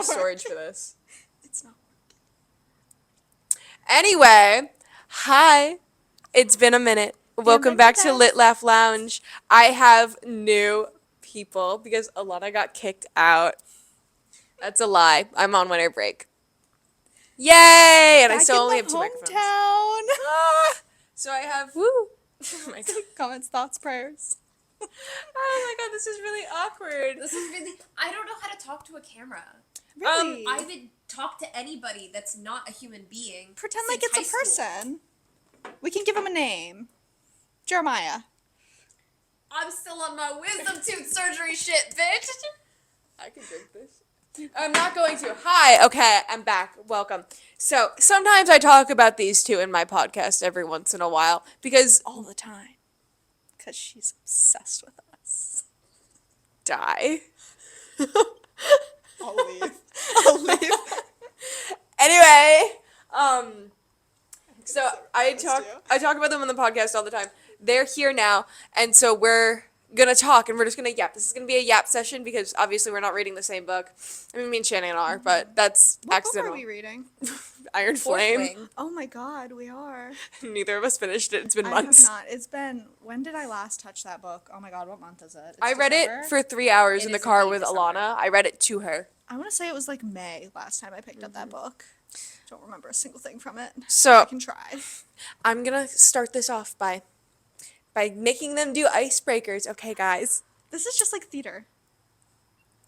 storage for this. It's not. Anyway, hi. It's been a minute. Welcome back to Lit Laugh Lounge. I have new people because Alana got kicked out. That's a lie. I'm on winter break. Yay! And I still only have 2 microphones. So I have Woo. Comments, thoughts, prayers. Oh my god, this is really awkward. I don't know how to talk to a camera. Really? I haven't talked to anybody that's not a human being. Pretend like it's a person. We can give him a name. Jeremiah. I'm still on my wisdom tooth surgery shit, bitch. I can drink this. I'm not going to. Hi. Okay, I'm back. Welcome. So, sometimes I talk about these two in my podcast every once in a while because All the time. Because she's obsessed with us. die. I'll leave. I'll leave. Anyway, so I talk about them on the podcast all the time. They're here now, and so we're gonna talk, and we're just gonna yap. This is gonna be a yap session because obviously we're not reading the same book. I mean, me and Shannon are, but that's What accidental. book are we reading? Iron Flame. Oh my god, we are. Neither of us finished it. It's been I months. have not. It's been, when did I last touch that book? Oh my god, what month is it? It's I read December? it for 3 hours It in the is car indeed with December. Alana. I read it to her. I want to say it was like May last time I picked up that book. Don't remember a single thing from it. So- I can try. I'm gonna start this off by making them do icebreakers. Okay, guys. This is just like theater.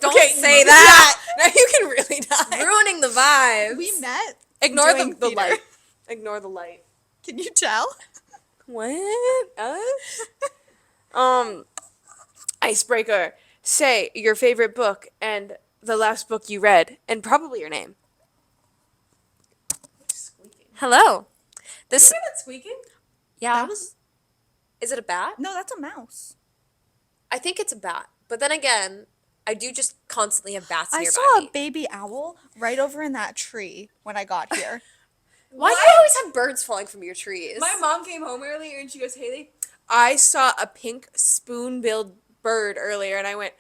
Don't Okay, say that. Yeah, now you can really die. Ruining the vibes. We met. Ignore doing the theater. light. Ignore the light. Can you tell? What? Us? Icebreaker. Say your favorite book and the last book you read, and probably your name. Hello. This. Hear that squeaking? Yeah. That was, Is it a bat? no, that's a mouse. I think it's a bat. But then again, I do just constantly have bats I nearby saw me. a baby owl right over in that tree when I got here. Why do you always have birds falling from your trees? My mom came home earlier and she goes, Haley, I saw a pink spoon-billed bird earlier, and I went,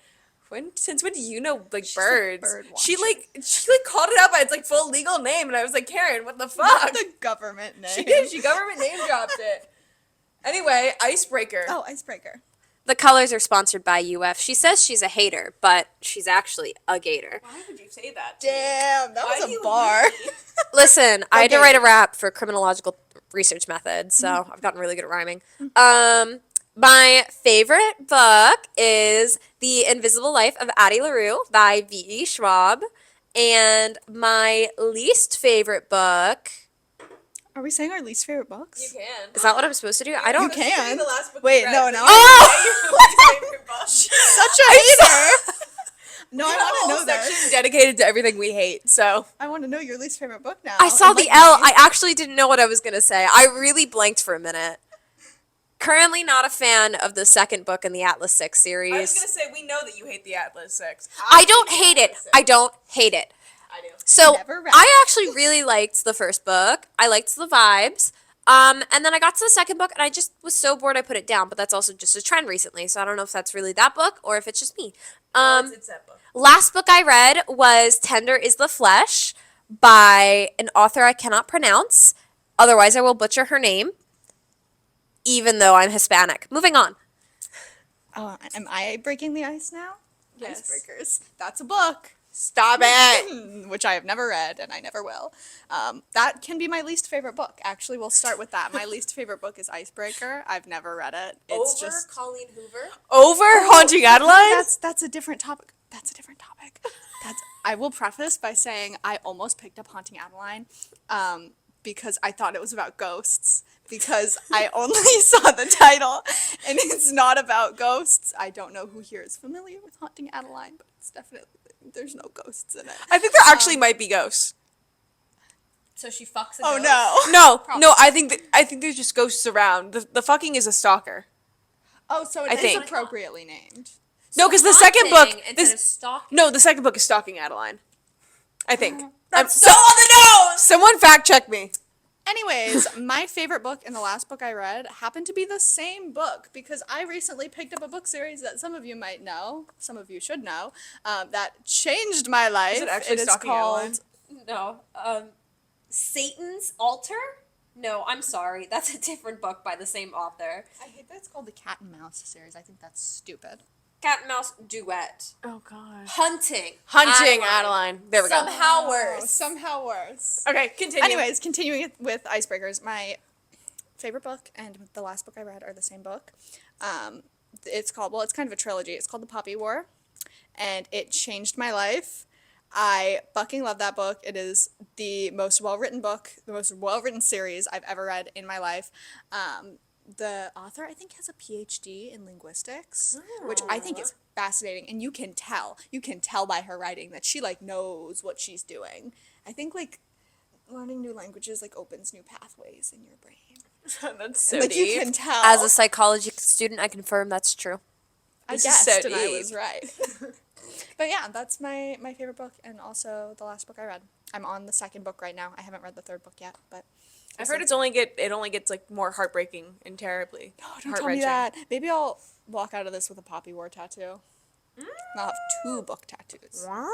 since when do you know She's a birds? bird She watcher. called it out by its full legal name, and I was like, Karen, what the fuck? Not the government name. She did. She government name dropped it. Anyway, icebreaker. Oh, icebreaker. The colors are sponsored by UF. She says she's a hater, but she's actually a gator. Why would you say that? Damn, that Why was do a you bar. Listen, I had to Okay. write a rap for criminological research methods, so I've gotten really good at rhyming. My favorite book is The Invisible Life of Addie LaRue by V.E. Schwab. And my least favorite book... Are we saying our least favorite books? You can. Is that what I'm supposed to do? I don't... You can. The last book Wait, you read, no, but no. you Oh! can't say your favorite book. Such a hater. No, I want to know Section this. dedicated to everything we hate. So I want to know your least favorite book now. I saw the Enlighten L. me. I actually didn't know what I was going to say. I really blanked for a minute. Currently not a fan of the second book in the Atlas 6 I was series. gonna say we know that you hate the Atlas 6. I don't hate it. I don't hate it. I do. So Never read I it. actually really liked the first book. I liked the vibes. And then I got to the second book and I just was so bored I put it down. But that's also just a trend recently. So I don't know if that's really that book or if it's just me. It's that book. Last book I read was Tender is the Flesh by an author I cannot pronounce. Otherwise I will butcher her name. Even though I'm Hispanic. Moving on. Oh, am I breaking the ice now? Yes. Icebreakers. That's a book. Stop it. Which I have never read and I never will. That can be my least favorite book. Actually, we'll start with that. My least favorite book is Icebreaker. I've never read it. It's Over just Colleen Hoover. Over Haunting Adeline? that's a different topic. That's a different topic. I will preface by saying I almost picked up Haunting Adeline because I thought it was about ghosts. Because I only saw the title and it's not about ghosts. I don't know who here is familiar with Haunting Adeline, but it's definitely, there's no ghosts in it. I think there actually might be ghosts. So she fucks a Oh ghost. no. No, I think there's just ghosts around. The fucking is a stalker. Oh, so I it is think. appropriately named. No, because the second book Instead of stalking. No, the second book is stalking Adeline. I think. I'm That's so on the nose. Someone fact check me. Anyways, my favorite book and the last book I read happened to be the same book because I recently picked up a book series that some of you might know, some of you should know, that changed my life. Is it actually Stalking called Adeline? No. Satan's Altar? No, I'm sorry. That's a different book by the same author. I hate that it's called the Cat and Mouse series. I think that's stupid. Cat and Mouse Duet. Oh god. Hunting. Hunting Adeline. There we go. Somehow worse. Somehow worse. Okay, continue. Anyways, continuing with Icebreakers, my favorite book and the last book I read are the same book. It's kind of a trilogy. It's called The Poppy War, and it changed my life. I fucking love that book. It is the most well-written book, the most well-written series I've ever read in my life. The author, I think, has a PhD in linguistics, which I think is fascinating. And you can tell by her writing that she, like, knows what she's doing. I think, like, learning new languages, like, opens new pathways in your brain. That's so Like, deep. you can tell. As a psychology student, I confirm that's true. I This is guessed, so and I deep. was right. But yeah, that's my favorite book, and also the last book I read. I'm on the second book right now. I haven't read the third book yet, but I've heard it only gets like more heartbreaking and terribly. oh, don't tell me that. Maybe I'll walk out of this with a Poppy War tattoo. I'll have 2 book tattoos. Wow.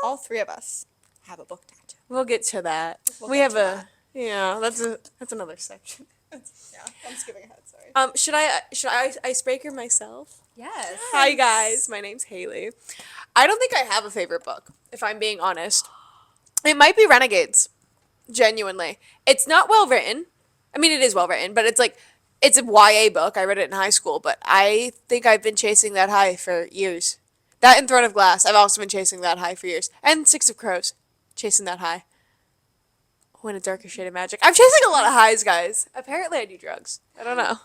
All 3 of us have a book tattoo. We'll get to that. We'll we get have to a that. yeah. That's another section. Yeah, I'm skipping ahead. Sorry. Should I icebreaker myself? Yes. Hi guys, my name's Haley. I don't think I have a favorite book, if I'm being honest. It might be Renegades. Genuinely. It's not well written. I mean, it is well written, but it's a YA book. I read it in high school, but I think I've been chasing that high for years. That and Throne of Glass, I've also been chasing that high for years. And Six of Crows, chasing that high. Oh, and A Darker Shade of Magic. I'm chasing a lot of highs, guys. Apparently I do drugs. I don't know.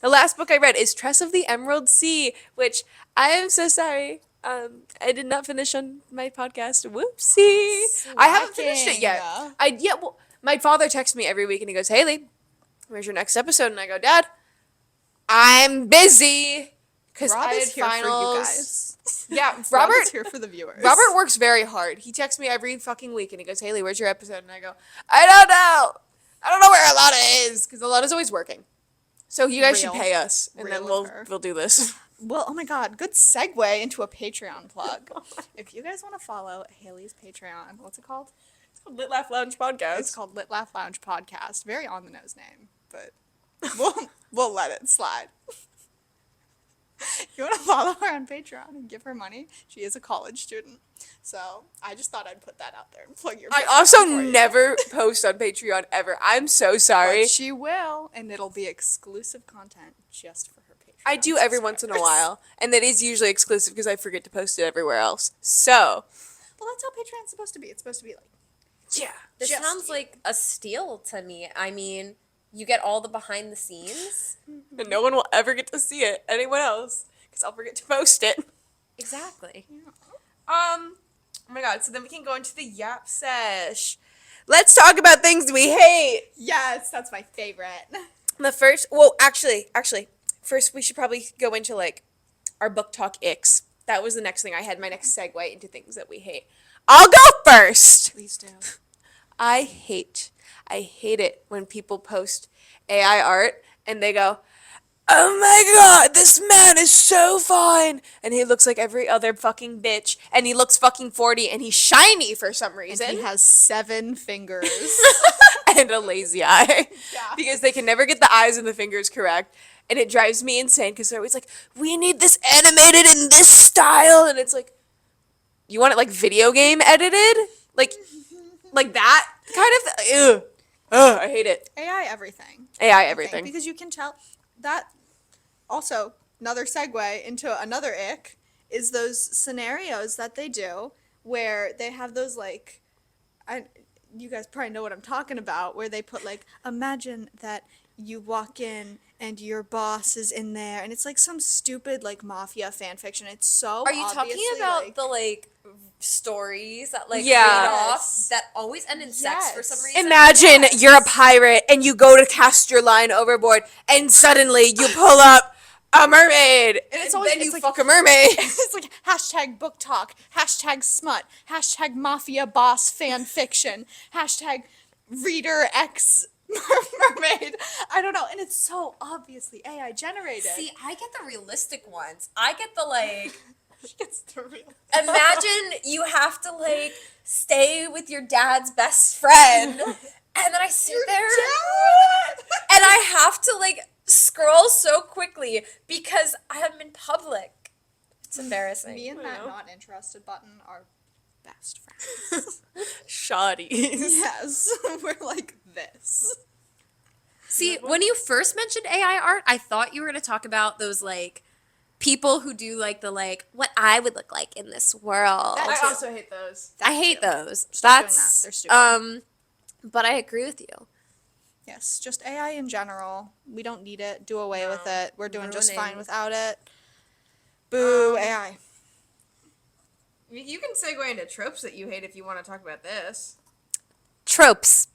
The last book I read is Tress of the Emerald Sea, which I am so sorry. I did not finish on my podcast. Whoopsie. I haven't finished it yet. Slacking. Well, my father texts me every week and he goes, "Haley, where's your next episode?" And I go, "Dad, I'm busy." Because Rob I had is here finals. for you guys. Yeah, Rob Robert. is here for the viewers. Robert works very hard. He texts me every fucking week and he goes, "Haley, where's your episode?" And I go, "I don't know. I don't know where Alana is," because Alana's always working. So you guys should Real. pay us, and then Real of her. we'll do this. Well, oh my god, good segue into a Patreon plug. If you guys want to follow Haley's Patreon, what's it called? Lit Laugh Lounge podcast. It's called Lit Laugh Lounge Podcast. Very on the nose name, but we'll let it slide. If you want to follow her on Patreon and give her money, she is a college student. So I just thought I'd put that out there and plug your I Patreon also for you. never post on Patreon ever. I'm so sorry. But she will, and it'll be exclusive content just for her Patreon. I do every once in a subscribers. while, and that is usually exclusive because I forget to post it everywhere else. So, Well, that's how Patreon's supposed to be. It's supposed to be like, yeah. This Just sounds you. like a steal to me. I mean, you get all the behind the scenes. And no one will ever get to see it. Anyone else. Because I'll forget to post it. Exactly. Oh my god, so then we can go into the Yap Sesh. Let's talk about things we hate. yes, that's my favorite. The first, actually, first we should probably go into like our book talk icks. That was the next thing I had, my next segue into things that we hate. I'll go first. Please do. I hate it when people post AI art and they go, "Oh my god, this man is so fine," and he looks like every other fucking bitch, and he looks fucking 40, and he's shiny for some And reason. he has 7 fingers. And a lazy eye. Yeah. Because they can never get the eyes and the fingers correct. And it drives me insane because they're always like, "We need this animated in this style." And it's like, you want it like video game edited? Like that kind of Ugh, I hate it. AI everything. AI I think, everything. because you can tell that also another segue into another ick is those scenarios that they do where they have those like you guys probably know what I'm talking about, where they put like, imagine that you walk in and your boss is in there and it's like some stupid like mafia fan fiction. It's so Are you talking obviously, about like, the like stories that like Yeah. read off Yes. that always end in sex for some Yes. reason? Imagine Yes. you're a pirate and you go to cast your line overboard and suddenly you pull up a mermaid And it's and always- then it's you like- fuck a mermaid. It's like hashtag book talk, hashtag smut, hashtag mafia boss fan fiction, hashtag reader X mermaid. I don't know, and it's so obviously AI generated. See, I get the realistic ones. I get the like. It's the real. Imagine you have to like stay with your dad's best friend, and then I sit there and I have to like scroll so quickly because I'm in public. It's embarrassing. Me and that know. not interested button are best friends. Shoddies. Yes, we're like this. See, when you first mentioned AI art, I thought you were going to talk about those like people who do like the like what I would look like in this world. I also hate those. I hate those. Stop doing That's that. They're stupid. but I agree with you. Yes, just AI in general. We don't need it. Do away with it. We're doing just Ruining. fine without it. Boo, AI. You can segue into tropes that you hate if you want to talk about this. Tropes.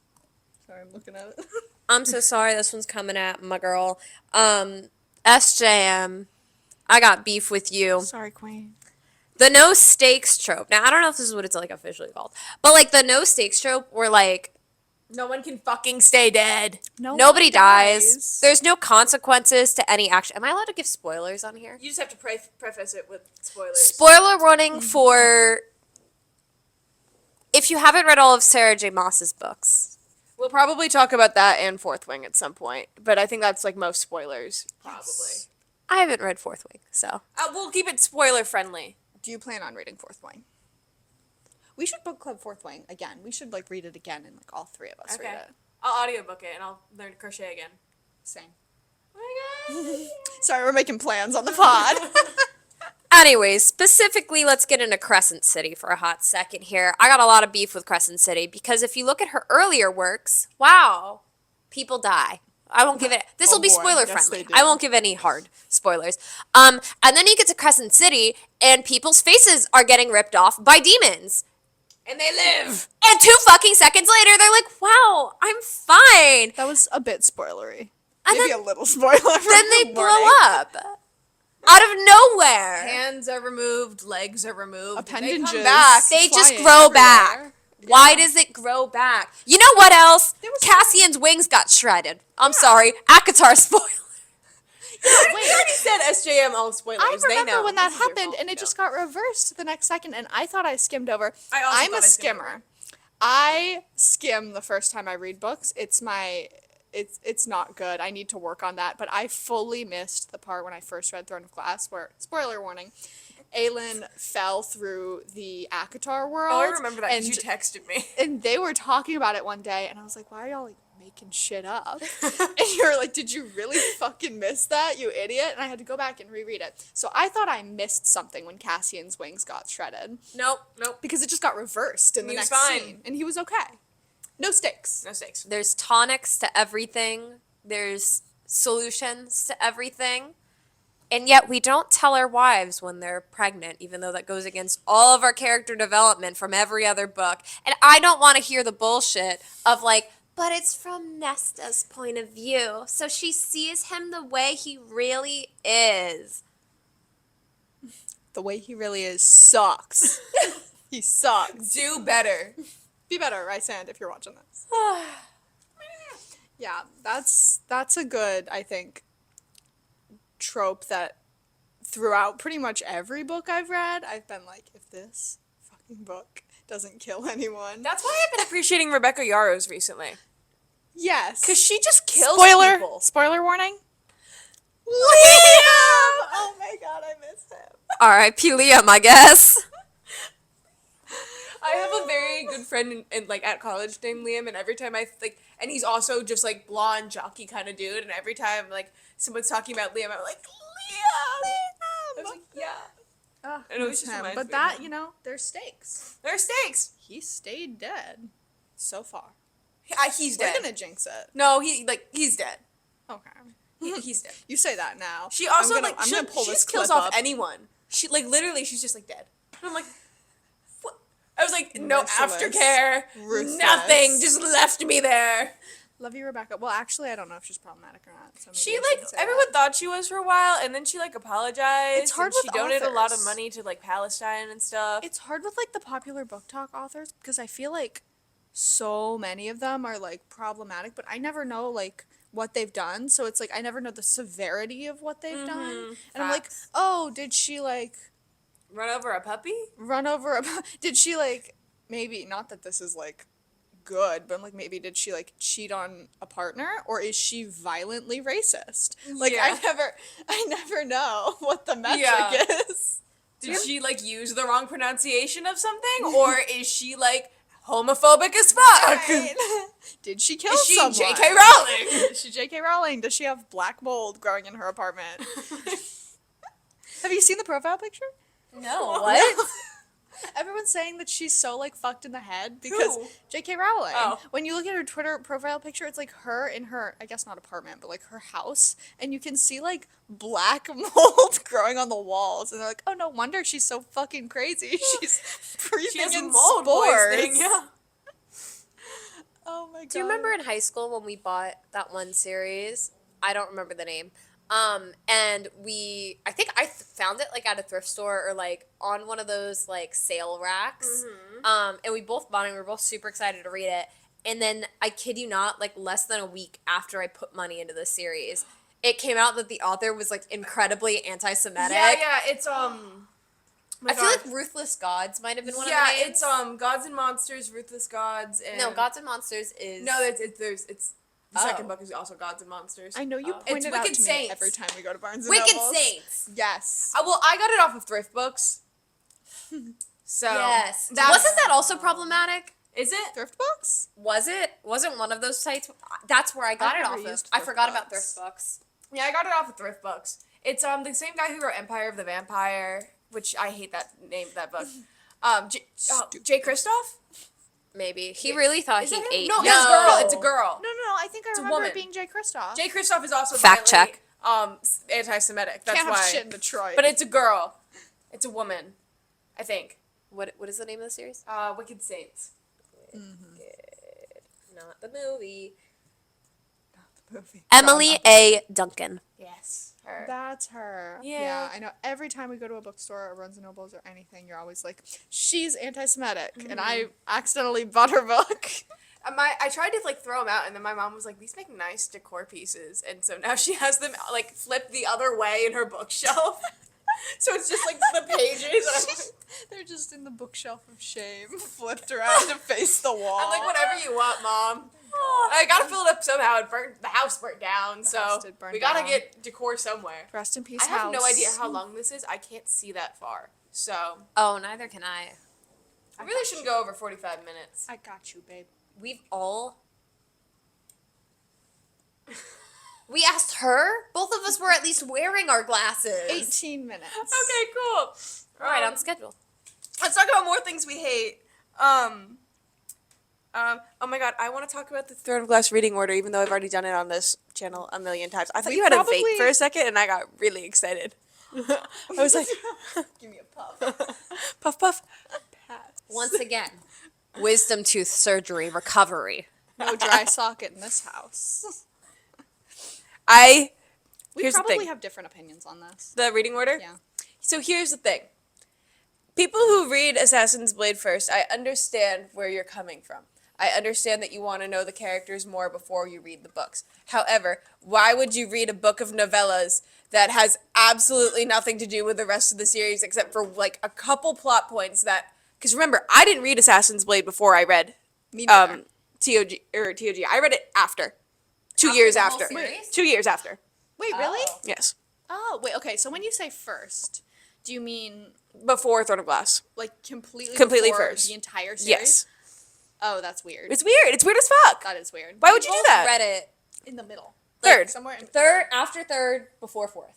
Sorry, I'm looking at it. I'm so sorry. This one's coming at my girl. SJM. I got beef with you. Sorry, Queen. The no stakes trope. Now I don't know if this is what it's like officially called, but like the no stakes trope, where like No one can fucking stay dead. nobody dies. There's no consequences to any action. Am I allowed to give spoilers on here? You just have to preface it with spoilers. Spoiler warning for if you haven't read all of Sarah J. Maas's books. We'll probably talk about that and Fourth Wing at some point, but I think that's like most spoilers. Probably. I haven't read Fourth Wing, so We'll keep it spoiler friendly. Do you plan on reading Fourth Wing? We should book club Fourth Wing again. We should like read it again and like all three of us read it. I'll audiobook it and I'll learn to crochet again. Same. Oh my god. Sorry, we're making plans on the pod. anyways, specifically, let's get into Crescent City for a hot second here. I got a lot of beef with Crescent City because if you look at her earlier works, wow, people die. I won't give it. This will Oh be boy, spoiler yes, friendly. they do. I won't give any hard spoilers. And then you get to Crescent City, and people's faces are getting ripped off by demons. And they live. And 2 fucking seconds later, they're like, "Wow, I'm fine." That was a bit spoilery. And Maybe then- a little spoiler. Then they blow up out of nowhere. Hands are removed, legs are removed. Appendages. They come back. They just flying grow everywhere. back. Why does it grow back? You know what else? There was- Cassian's wings got shredded. I'm sorry. Akatar spoiler. We already said SJM all spoilers. I They remember know. when that This is your happened, fault. and it just got reversed the next second, and I thought I skimmed over. I also I'm thought a I skimmed skimmer. I skim the first time I read books. It's not good. I need to work on that. But I fully missed the part when I first read Throne of Glass, where spoiler warning, Aelin fell through the Akatar world. Oh, I remember that and, because you texted me. and they were talking about it one day, and I was like, "Why are y'all like making shit up?" And you were like, "Did you really fucking miss that, you idiot?" And I had to go back and reread it. So I thought I missed something when Cassian's wings got shredded Nope. because it just got reversed in the He was next fine. scene, and he was okay. No stakes. No stakes. There's tonics to everything. There's solutions to everything. And yet we don't tell our wives when they're pregnant, even though that goes against all of our character development from every other book. And I don't want to hear the bullshit of like, but it's from Nesta's point of view. So she sees him the way he really is. The way he really is sucks. He sucks. Do better. Be better, Rysand, if you're watching this. Yeah, that's a good, I think, trope that throughout pretty much every book I've read, I've been like, if this fucking book doesn't kill anyone. That's why I've been appreciating Rebecca Yarros recently. Yes. Because she just kills spoiler people. spoiler warning. Liam! Oh my god, I missed him. R.I.P. Liam, I guess. I have a very good friend in like at college named Liam, and every time and he's also just like blonde jockey kind of dude, and every time like someone's talking about Liam, I'm like Liam. I was like, yeah. Oh, And it was just him. reminds But me of that, him. you know, there's stakes. There are stakes. He stayed dead so far. He's We're dead. gonna jinx it. No, he's dead. Okay. He's dead. You say that now. She also I'm gonna pull she this just kills clip off up. anyone. She like literally she's just like dead. And I'm like, what? I was like, no Merciless. aftercare, Ruthless. nothing, just left me there. Love you, Rebecca. Well, actually, I don't know if she's problematic or not. So maybe She I like shouldn't say everyone that. thought she was for a while, and then she like apologized. It's hard and with she donated a lot of authors. money to like Palestine and stuff. It's hard with like the popular book talk authors because I feel like so many of them are like problematic, but I never know like what they've done. So it's like I never know the severity of what they've done. And I'm like, Facts. oh, did she like Run over a puppy? run over a did she like maybe not that this is like good, but I'm like maybe did she like cheat on a partner or is she violently racist? Like Yeah. I never know what the metric Yeah. is. Did she like use the wrong pronunciation of something, or is she like homophobic as fuck? Right. Did she kill Is she someone? J.K. Rowling? Is she J.K. Rowling? Does she have black mold growing in her apartment? Have you seen the profile picture? No, what? Everyone's saying that she's so like fucked in the head because Who? J.K. Rowling. Oh. When you look at her Twitter profile picture, it's like her in her, I guess not apartment, but like her house, and you can see like black mold growing on the walls, and they're like, oh no wonder she's so fucking crazy. She's breathing She has a in mold spores. poisoning. Yeah. Oh my god. Do you remember in high school when we bought that one series? I don't remember the name. And I think I found it like at a thrift store or like on one of those like sale racks. And we both bought it. We were both super excited to read it. And then I kid you not, like less than a week after I put money into this series, it came out that the author was like incredibly anti-Semitic. Yeah. It's I feel like Ruthless Gods might have been one of the Yeah, names. it's Gods and Monsters, Ruthless Gods, and No, Gods and Monsters is No, it's the second Oh. book is also Gods and Monsters. I know you It's point it out Wicked to me Saints. every time we go to Barnes and Wicked Nobles. Saints. Yes. Well, I got it off of thrift books. So Yes. that's- Wasn't that also problematic? Is it? Thrift books? Was it? Wasn't one of those sites? That's where I got I've it never off of. used I thrift forgot about books. thrift books. Yeah, I got it off of thrift books. It's the same guy who wrote Empire of the Vampire, which I hate that name of that book. Jay Kristoff? Maybe. He really thought Is he that him? ate. No, it's a girl. It's a girl. No, I think I a remember woman. it being Jay Kristoff. Jay Kristoff is also Fact violently, check. Anti-Semitic. That's Can't why. have shit in Detroit. But it's a girl. It's a woman. I think. What is the name of the series? Wicked Saints. Not the movie. movie. Emily A. Duncan. Yes. Her. That's her. Yeah. I know every time we go to a bookstore or Barnes and Nobles or anything, you're always like, she's anti-Semitic. And I accidentally bought her book. I tried to like throw them out, and then my mom was like, "These make nice decor pieces," and so now she has them like flipped the other way in her bookshelf. So it's just like the pages. And I'm like, They're just in the bookshelf of shame, flipped around to face the wall. I'm like, whatever you want, Mom. I gotta fill it up somehow. The house burnt down, so house did burn we gotta down. get decor somewhere. Rest in peace, I have house. no idea how long this is. I can't see that far, so Oh, neither can I. I really shouldn't go over 45 minutes. I got you, babe. We've all. We asked her. Both of us were at least wearing our glasses. 18 minutes. Okay, cool. All right, on schedule. Let's talk about more things we hate. Oh my god, I want to talk about the Throne of Glass reading order, even though I've already done it on this channel a million times. I thought We you had a probably- vape for a second, and I got really excited. I was like, Give me a puff. puff, puff. Pass. Once again, wisdom tooth surgery recovery. No dry socket in this house. We We probably have different opinions on this. the reading order. Yeah. So here's the thing. People who read Assassin's Blade first, I understand where you're coming from. I understand that you want to know the characters more before you read the books. However, why would you read a book of novellas that has absolutely nothing to do with the rest of the series except for like a couple plot points that, because remember, I didn't read Assassin's Blade before I read Me neither. TOG. I read it after. 2 After years the whole after. series? 2 years after. Wait, really? Oh. Yes. Oh, wait, okay. So when you say first, do you mean Before Throne of Glass. like completely Completely before first. the entire series? Yes. Oh, that's weird. It's weird. It's weird as fuck. That is weird. Why would you do Both that? Read it In the middle. Third. Somewhere in third, after third, before fourth.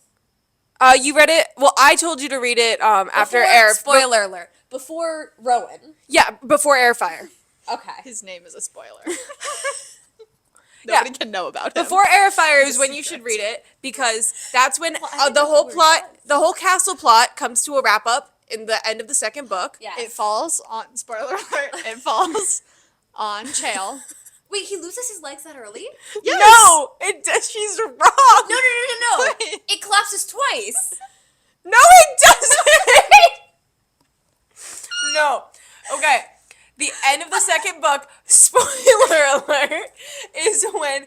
You read it. Well, I told you to read it after Before- Air. Spoiler alert. Before Rowan. Yeah, before Airfire. Okay. His name is a spoiler. Yeah. Nobody can know about him. Before Airfire is It's a when you secret. should read it because that's when Well, I the didn't whole know where it plot, was. the whole castle plot comes to a wrap up in the end of the second book. Yeah. It falls on, spoiler alert, it falls on Chael. Wait, he loses his legs that early? Yes! No, it does. She's wrong. No. Wait. It collapses twice. No, it doesn't. No. Okay. The end of the second book. spoiler alert, is when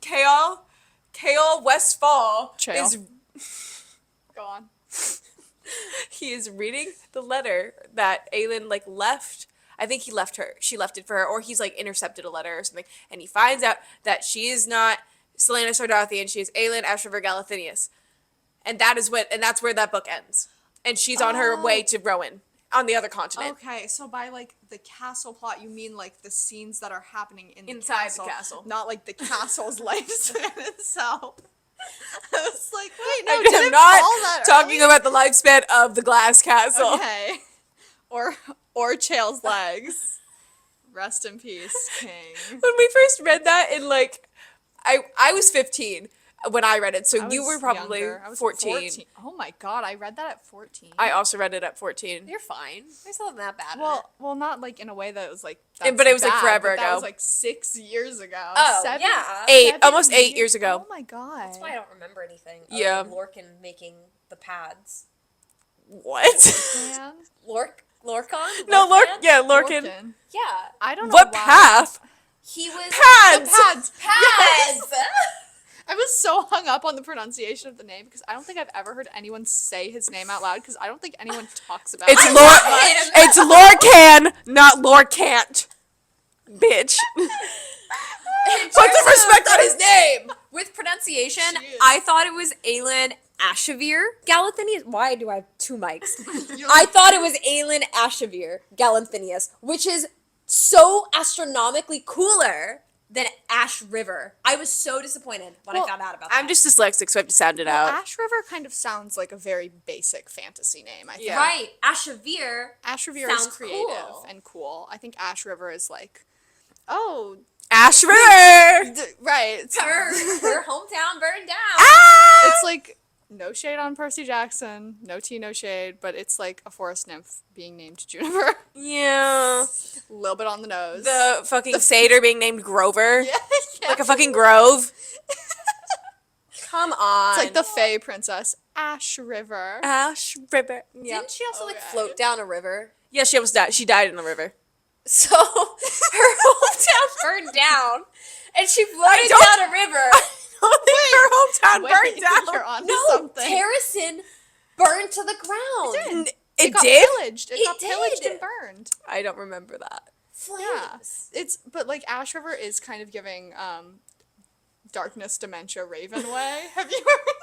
Kale Westfall Chael. is Go on. he is reading the letter that Aelin like left. I think he left her. She left it for her, or he's like intercepted a letter or something, and he finds out that she is not Selena Sardarthian, she is Aelin Ashriver Galathinius, and that's where that book ends. And she's on her way to Rowan on the other continent. Okay, so by like the castle plot, you mean like the scenes that are happening Inside the castle. not like the castle's lifespan itself. I was like, wait, no, I did am it not fall that talking early? about the lifespan of the glass castle. Okay, or Chael's legs. Rest in peace, King. When we first read that in like, I was 15 when I read it, so I you was were probably younger. I was 14. Oh my god, I read that at 14. I also read it at 14. You're fine. There's nothing that bad. well, not like in a way that was like. But it was like bad, forever but That ago. was like 6 years ago. Oh, yeah. Almost 8 years ago. Oh my god. That's why I don't remember anything. Yeah. Other than Lorcan making the pads. What? Man. Lorcan? No, Lorcan? Lorcan. Lorcan. Yeah. I don't know What why. path? He was Pads! Pads. pads. I was so hung up on the pronunciation of the name because I don't think I've ever heard anyone say his name out loud because I don't think anyone talks about It's it. It's Lorcan, not Lorcant. Bitch. Put some respect on his name. With pronunciation, She is. I thought it was Aelin Ashavir Galathinius. Why do I have two mics? You're I like, thought it was Aelin Ashavir Galathinius, which is so astronomically cooler than Ash River. I was so disappointed when Well, I found out about that. I'm just dyslexic, so I have to sound it well, out. Ash River kind of sounds like a very basic fantasy name, I think. Yeah. Right. Ashavir. Ash River is Sounds creative cool. and cool. I think Ash River is like, oh, Ash River! right. It's, Her hometown burned down. Ah! it's like, no shade on Percy Jackson, no tea, no shade, but it's like a forest nymph being named Juniper. Yeah. A little bit on the nose. The fucking satyr being named Grover. yeah, yeah. Like a fucking grove. Come on. It's like the Fey princess, Ash River. Ash River. Yeah. Didn't she also like Okay. float down a river? Yeah, she almost died. She died in the river. So her hometown burned down, and she floated don't- down a river. I don't think her hometown Wait, burned down. You're onto No, something. Terracin burned to the ground. It got did? pillaged. It It got pillaged did. and burned. I don't remember that. Yeah. Flames. It's but like Ash River is kind of giving darkness dementia Raven way. Have you heard?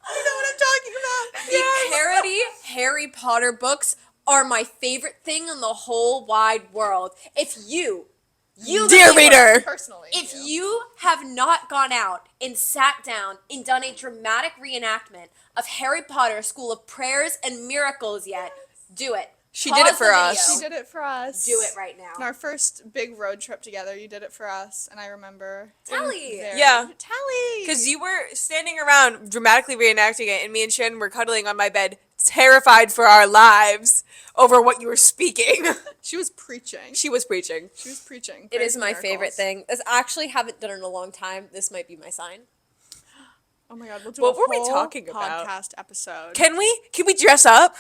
You know what I'm talking about? The parody Harry Potter books are my favorite thing in the whole wide world. If you the Dear viewer, reader. Personally. if you have not gone out and sat down and done a dramatic reenactment of Harry Potter School of Prayers and Miracles yet, do it. She did it Pause for the us. She video. did it for us. Do it right now. On our first big road trip together, you did it for us, and I remember. Tally. Yeah. Tally. Because you were standing around dramatically reenacting it, and me and Shannon were cuddling on my bed, terrified for our lives over what you were speaking. She was preaching. She was preaching. She was preaching. It Prayers is and my miracles. favorite thing. This I actually haven't done it in a long time. This might be my sign. Oh my god, we'll do What a were we whole talking about? podcast episode. Can we dress up?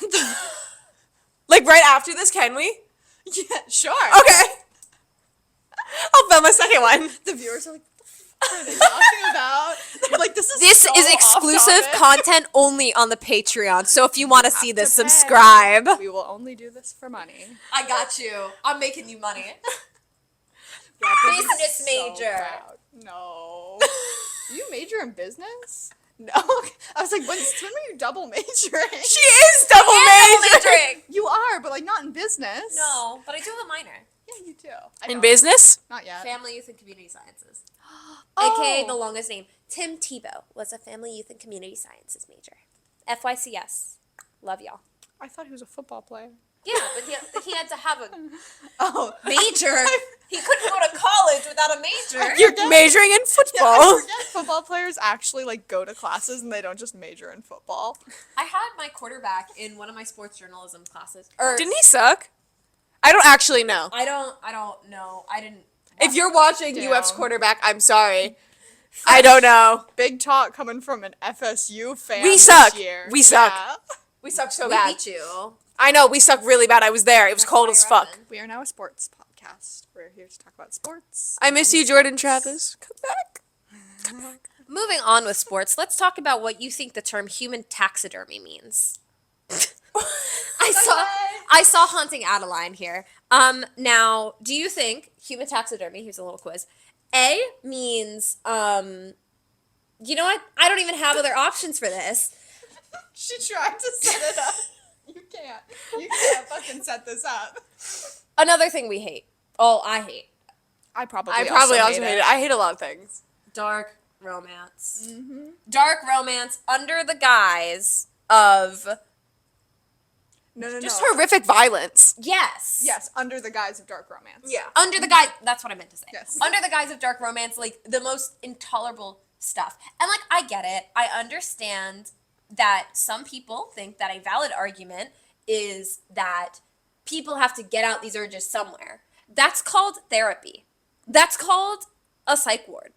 Like right after this, can we? Yeah, sure. Okay. I'll film a second one. The viewers are like, what are they talking about? They're like, this is This so is exclusive off-topic. content only on the Patreon. So if you want to see Have this, to pay. subscribe. We will only do this for money. I got you. I'm making you money. Yeah, Business so major. proud. No. You major in business? No. I was like, when were you double majoring? She is double majoring. You are, but like not in business. No, but I do have a minor. Yeah, you do. I In don't. business? Not yet. Family, Youth, and Community Sciences. Oh. AKA the longest name. Tim Tebow was a Family, Youth, and Community Sciences major. FYCS. Love y'all. I thought he was a football player. Yeah, but he had to have a Oh. major. He couldn't go to college without a major. You're majoring in Yeah, football. I forget football players actually like go to classes and they don't just major in football. I had my quarterback in one of my sports journalism classes. Or Didn't he suck? I don't actually know. I don't know. I didn't. If you're watching Damn. UF's quarterback, I'm sorry. I don't know. Big talk coming from an FSU fan. We this suck. Year. We suck. Yeah. We suck so We bad. beat you. I know, we suck really bad. I was there. It was cold as fuck. We are now a sports podcast. podcast. We're here to talk about sports. I miss you, Jordan Travis. Come back. Moving on with sports, let's talk about what you think the term human taxidermy means. I saw Haunting Adeline here. Now, do you think human taxidermy, here's a little quiz, A means, you know what? I don't even have other options for this. She tried to set it up. You can't fucking set this up. Another thing we hate. Oh, I hate. I probably also hate it. I hate a lot of things. Dark romance. Mm-hmm. Dark romance under the guise of... No. Just horrific violence. Yes. Yes, under the guise of dark romance. Yeah. Under the guise... That's what I meant to say. Yes. Under the guise of dark romance, like, the most intolerable stuff. And, like, I get it. I understand that some people think that a valid argument is that people have to get out these urges somewhere. That's called therapy. That's called a psych ward.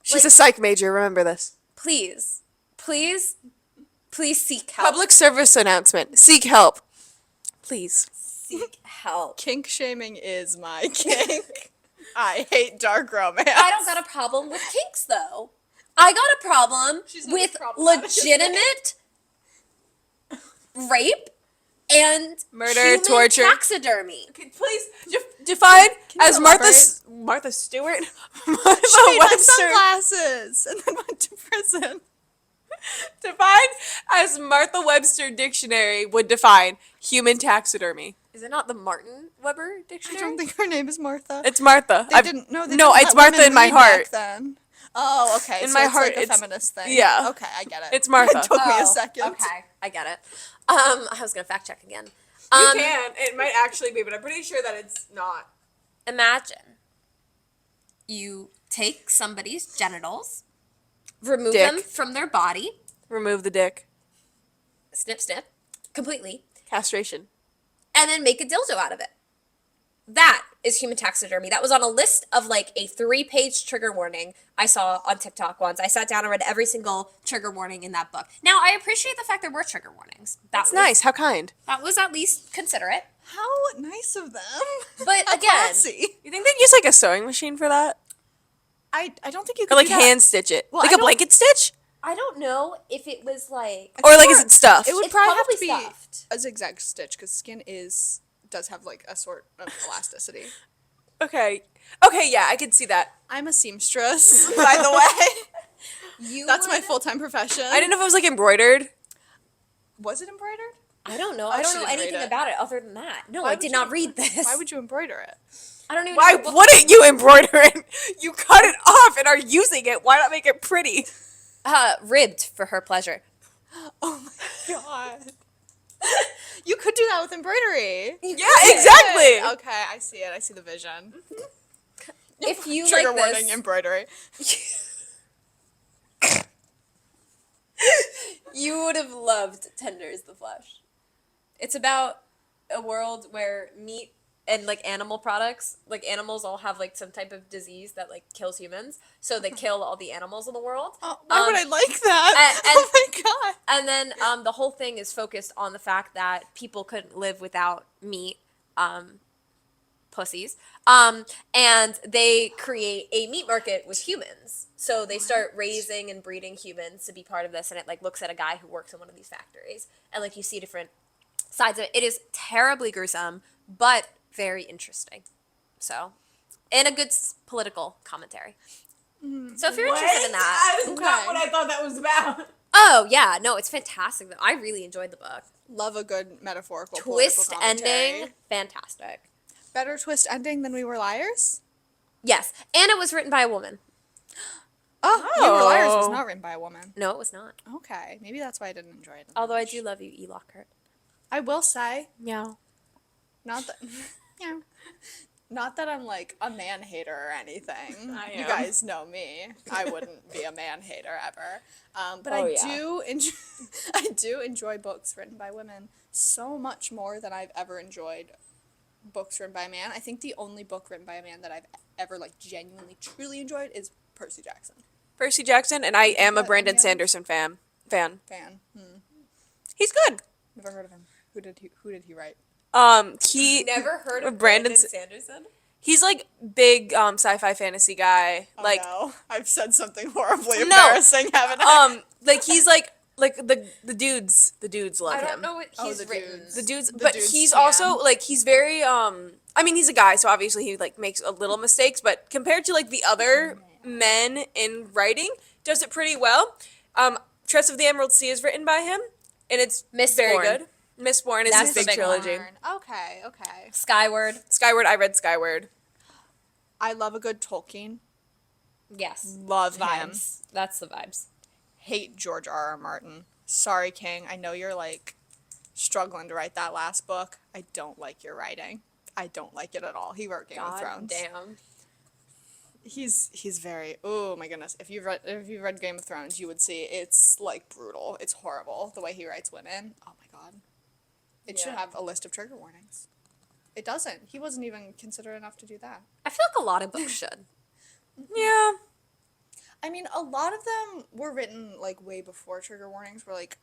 She's a psych major, remember this. Please seek help. Public service announcement. Seek help. Please. Seek help. Kink shaming is my kink. I hate dark romance. I don't got a problem with kinks, though. I got a problem with legitimate rape and Murder, human torture. taxidermy. Okay, please define as elaborate? Martha Stewart. She Martha had Webster. sunglasses and then went to prison. Defined as Martha Webster dictionary would define human taxidermy. Is it not the Martin Weber I dictionary? don't think her name is Martha. It's Martha. They didn't. No, they no, didn't it's let Martha women in my read heart. back then. Oh, okay. In so my it's heart, like a it's- feminist thing. yeah. Okay, I get it. It's Martha. It took me a Oh, second. Okay, I get it. I was gonna fact check again. You can. It might actually be, but I'm pretty sure that it's not. Imagine you take somebody's genitals, remove Dick. them from their body, Remove the dick. snip, snip, completely, Castration. and then make a dildo out of it. That is human taxidermy. That was on a list of like a 3-page trigger warning I saw on TikTok once. I sat down and read every single trigger warning in that book. Now, I appreciate the fact there were trigger warnings. That's nice. How kind. That was at least considerate. How nice of them. But How again, classy. You think they'd use like a sewing machine for that? I don't think you Or could like do that. hand stitch it? Well, like I a don't- blanket stitch? I don't know if it was like... Or like more- is it stuffed? It would It's probably have probably to be stuffed. a zigzag stitch because skin does have like a sort of elasticity. Okay. Okay, yeah, I can see that. I'm a seamstress, by the way. That's my would- full-time profession. I didn't know if it was like embroidered. Was it embroidered? I don't know. Oh, I don't she know didn't read anything it. about it other than that. No, Why I would did you- not read this. Why would you embroider it? I don't even Why know. what wouldn't you embroider it? You cut it off and are using it. Why not make it pretty? ribbed for her pleasure. Oh my god. You could do that with embroidery. Yeah, exactly. Okay, I see it. I see the vision. If you Trigger like warning, this, embroidery. you would have loved Tender is the Flesh. It's about a world where meat and like animal products, like animals all have like some type of disease that like kills humans, so they kill all the animals in the world. Oh, why would I like that? and- Oh my god. And then the whole thing is focused on the fact that people couldn't live without meat, pussies, and they create a meat market with humans. So they start raising and breeding humans to be part of this, and it like looks at a guy who works in one of these factories, and like you see different sides of it. It is terribly gruesome, but very interesting. So, and a good political commentary. So if you're interested in that, That is not what I thought that was about. oh yeah, no, it's fantastic though. I really enjoyed the book. Love a good metaphorical Twist political commentary. ending, fantastic. Better twist ending than We Were Liars? Yes, and it was written by a woman. Oh, We Were Liars was Oh. not written by a woman. No, it was not. Okay, maybe that's why I didn't enjoy it. Although I do love you, E. Lockhart. I will say, Meow. not that, yeah, not that I'm like a man hater or anything. I You am. guys know me. I wouldn't be a man hater ever. But Oh, I yeah. do enjoy, I do enjoy books written by women so much more than I've ever enjoyed books written by a man. I think the only book written by a man that I've ever like genuinely truly enjoyed is Percy Jackson. Percy Jackson, and I am a What, Brandon any others? Sanderson fan. Fan. He's good. Never heard of him. Who did he write? He Never heard of Brandon S- Sanderson? He's like big sci-fi fantasy guy. Oh, Like no. I've said something horribly No. embarrassing, haven't I? like he's like the dudes love I don't him. know what Oh, he's the written. dudes. The dudes, The but dudes he's stan. also like he's very I mean he's a guy, so obviously he like makes a little mistakes, but compared to like the other men in writing, does it pretty well. Trust of the Emerald Sea is written by him, and it's very Mistborn. good. Mistborn is That's his the big big trilogy. Mistborn. Okay, okay. Skyward. Skyward, I read Skyward. I love a good Tolkien. Yes. Love him. Vibes. That's the vibes. Hate George R.R. Martin. Sorry, King. I know you're like struggling to write that last book. I don't like your writing. I don't like it at all. He wrote Game of God Thrones. damn. He's very, oh my goodness. If you've read Game of Thrones, you would see it's like brutal. It's horrible the way he writes women. Oh my god. It should Yeah. have a list of trigger warnings. It doesn't. He wasn't even considerate enough to do that. I feel like a lot of books should. Yeah. I mean, a lot of them were written like way before trigger warnings were like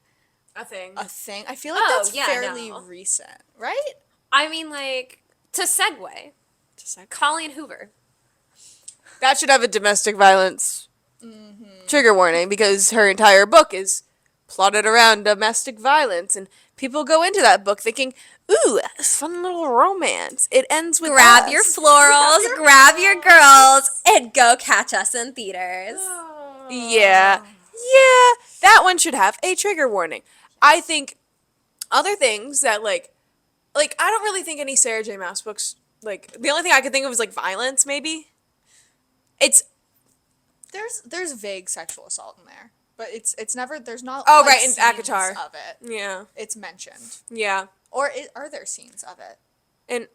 A thing. a thing. I feel like Oh, that's yeah, fairly no. recent, right? I mean, like, to segue, Just like Colleen Hoover. That should have a domestic violence trigger warning because her entire book is plotted around domestic violence, and people go into that book thinking, "Ooh, a fun little romance." It ends with Grab us. your florals, grab your girls, and go catch us in theaters. Yeah, yeah, that one should have a trigger warning. I think other things that like I don't really think any Sarah J. Maas books like the only thing I could think of is like violence maybe. It's there's vague sexual assault in there, but it's never there's not Oh, like, right, in scenes ACOTAR. of it. yeah, It's mentioned, yeah, or are there scenes of it? and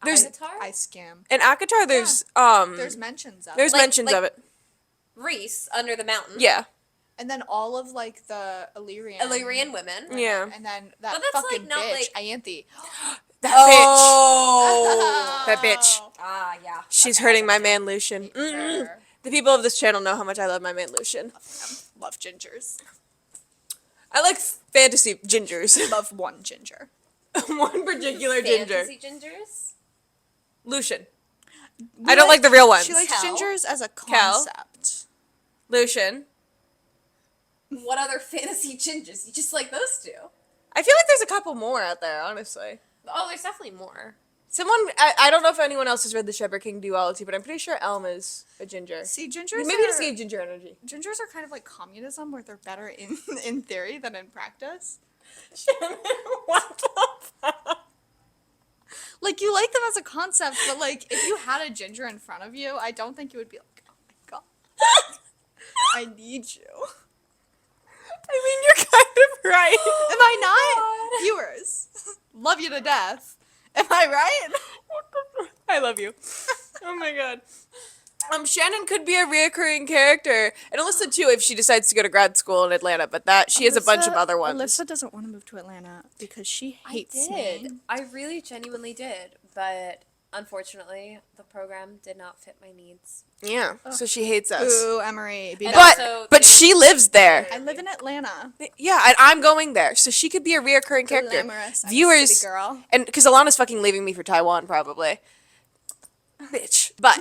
there's Avatar? I skim. in ACOTAR there's There's mentions of there's it, mentions like- of it. Reese, Under the Mountain. Yeah, and then all of like the Illyrian women. yeah. and then that But that's, fucking like, not, bitch like- Ianthe. That Oh. That bitch. Ah, yeah. She's Okay, hurting I my got man Lucian. Her. The people of this channel know how much I love my man Lucian. Love gingers. I like fantasy gingers. Love one ginger. One particular you. ginger. Fantasy gingers? Lucian. I don't like the real ones. She likes Cal. gingers as a Cal. concept. Lucian. What other fantasy gingers? You just like those two. I feel like there's a couple more out there, honestly. Oh, there's definitely more. I don't know if anyone else has read the Shepherd King duology, but I'm pretty sure Elm is a ginger. See, gingers Maybe are, just gave ginger energy. gingers are kind of like communism, where they're better in theory than in practice. What the fuck? Like, you like them as a concept, but like if you had a ginger in front of you, I don't think you would be like, oh my god, I need you. I mean, you're kind of right. Am I not? Viewers, love you to death. Am I right? I love you. Oh my god. Shannon could be a reoccurring character, and Alyssa too if she decides to go to grad school in Atlanta. But that she has a bunch of other ones. Alyssa doesn't want to move to Atlanta because she hates I me. did. I really genuinely did. But unfortunately, the program did not fit my needs. Yeah, so she hates us. Ooh, Emery. Be And back. also, But she lives there. I live in Atlanta. Yeah, and I'm going there, so she could be a reoccurring character. Glamorous. I'm a Viewers, city girl. and because Alana's fucking leaving me for Taiwan probably. Bitch. But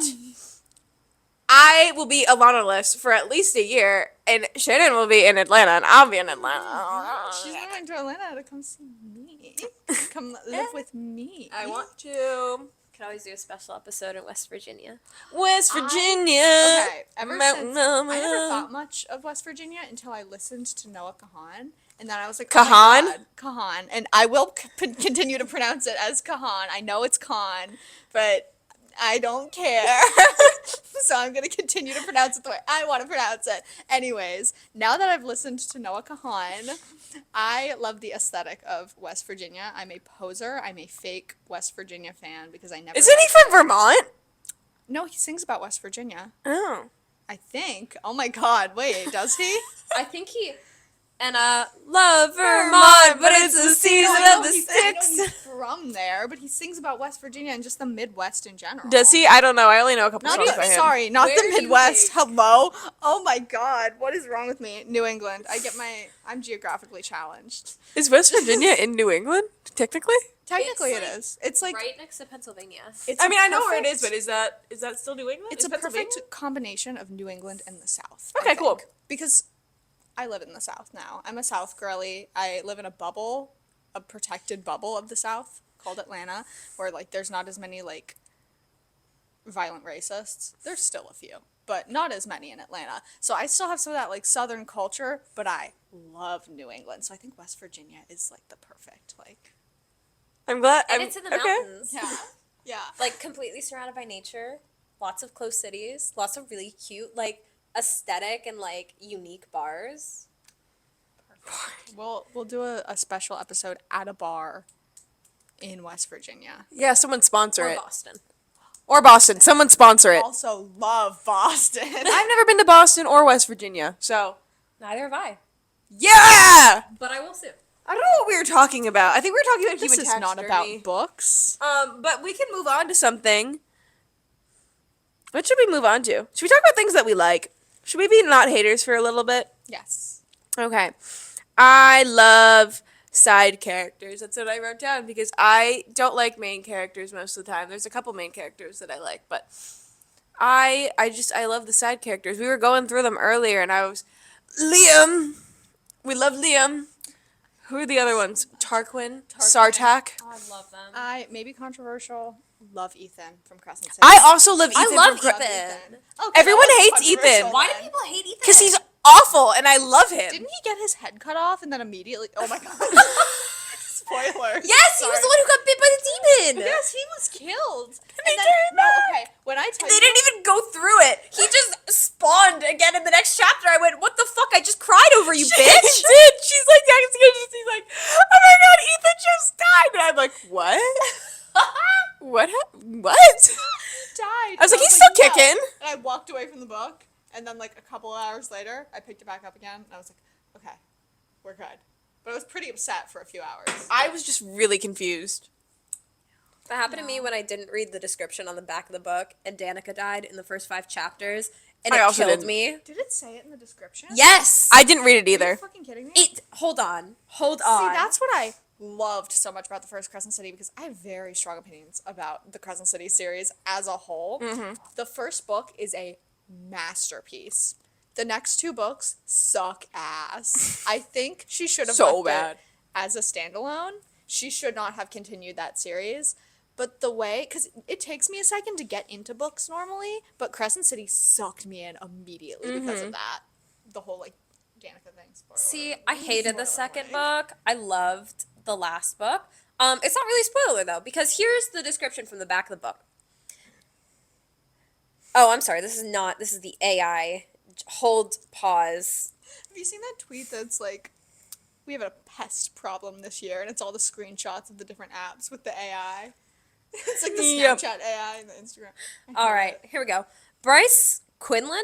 I will be Alana-less for at least a year, and Shannon will be in Atlanta, and I'll be in Atlanta. She's moving to Atlanta to come see me. Come live with me. I want to. could always do a special episode in West Virginia. West Virginia. Okay, ever Mountain since I Mama. never thought much of West Virginia until I listened to Noah Kahan, and then I was like, Kahan? Oh my God, Kahan, and I will continue to pronounce it as Kahan. I know it's Khan, but I don't care. So I'm gonna continue to pronounce it the way I want to pronounce it. Anyways, now that I've listened to Noah Kahan, I love the aesthetic of West Virginia. I'm a poser. I'm a fake West Virginia fan because I never. Isn't he from Vermont? No, he sings about West Virginia. Oh. I think. Oh my God! Wait, does he? I think he. And love Vermont, but it's the season of the I know sticks. he's from there, but he sings about West Virginia and just the Midwest in general. Does he? I don't know. I only know a couple Not songs even, by him. sorry, not Where the do you Midwest. think- Hello. Oh my God, what is wrong with me? New England. I'm geographically challenged. Is West Virginia in New England, technically? Technically, It's it is. It's like right next to Pennsylvania. it's. I a mean, I know where it perfect- is, but is that still New England? It's Is a Pennsylvania? perfect combination of New England and the South. Okay, cool. Because I live in the South now. I'm a South girly. I live in a bubble, a protected bubble of the South called Atlanta, where like there's not as many like violent racists. There's still a few, but not as many in Atlanta. So I still have some of that like Southern culture, but I love New England. So I think West Virginia is like the perfect like. I'm glad. And it's in the mountains. Yeah. Like completely surrounded by nature. Lots of close cities. Lots of really cute, like aesthetic and like unique bars. We'll do a special episode at a bar in West Virginia. Yeah, someone sponsor Or it. Boston. Or Boston. Someone sponsor it. Also love Boston. I've never been to Boston or West Virginia, so Neither have I. yeah. But I will soon. I don't know what we were talking about. I think we were talking about This human is not about taxidermy. books. But we can move on to something. What should we move on to? Should we talk about things that we like? Should we be not haters for a little bit? Yes. Okay. I love side characters. That's what I wrote down because I don't like main characters most of the time. There's a couple main characters that I like, but I love the side characters. We were going through them earlier and I was Liam. We love Liam. Who are the other ones? Tarquin, Sartak. Oh, I love them. I maybe controversial. Love Ethan from Crescent City. I also love Ethan. I love from Ethan. Okay, Everyone that wasn't hates Ethan. controversial Why do then. people hate Ethan? Because he's awful and I love him. Didn't he get his head cut off and then immediately? Oh my God. Spoiler. Yes, he was the one who got bit by the demon. Yes, he was killed. They And then, did no, not. okay. When I tell They you, didn't even go through it. He just spawned again in the next chapter. I went, what the fuck? I just cried over you, She bitch. did. She's like, she's like, oh my god, Ethan just died. And I'm like, what? What? died. I was like, he's "No." still kicking. And I walked away from the book, and then like a couple of hours later, I picked it back up again, and I was like, okay, we're good. But I was pretty upset for a few hours. I was just really confused. That happened to me when I didn't read the description on the back of the book, and Danica died in the first 5 chapters, and I it also killed didn't. me. Did it say it in the description? Yes. I didn't read it Are you either. fucking kidding me? Hold on. See, that's what I loved so much about the first Crescent City because I have very strong opinions about the Crescent City series as a whole. Mm-hmm. The first book is a masterpiece. The next 2 books suck ass. I think she should have So left bad. it as a standalone. She should not have continued that series. But the way, because it takes me a second to get into books normally, but Crescent City sucked me in immediately because of that. The whole, like, Danica thing. Spoiler See, alert. I hated the Spoiler second alert. book. I loved the last book. It's not really a spoiler though, because here's the description from the back of the book. Oh, I'm sorry. This is not. This is the AI. Hold pause. Have you seen that tweet that's like, we have a pest problem this year, and it's all the screenshots of the different apps with the AI. It's like the Yep. Snapchat AI and the Instagram. All right, here we go. Bryce Quinlan.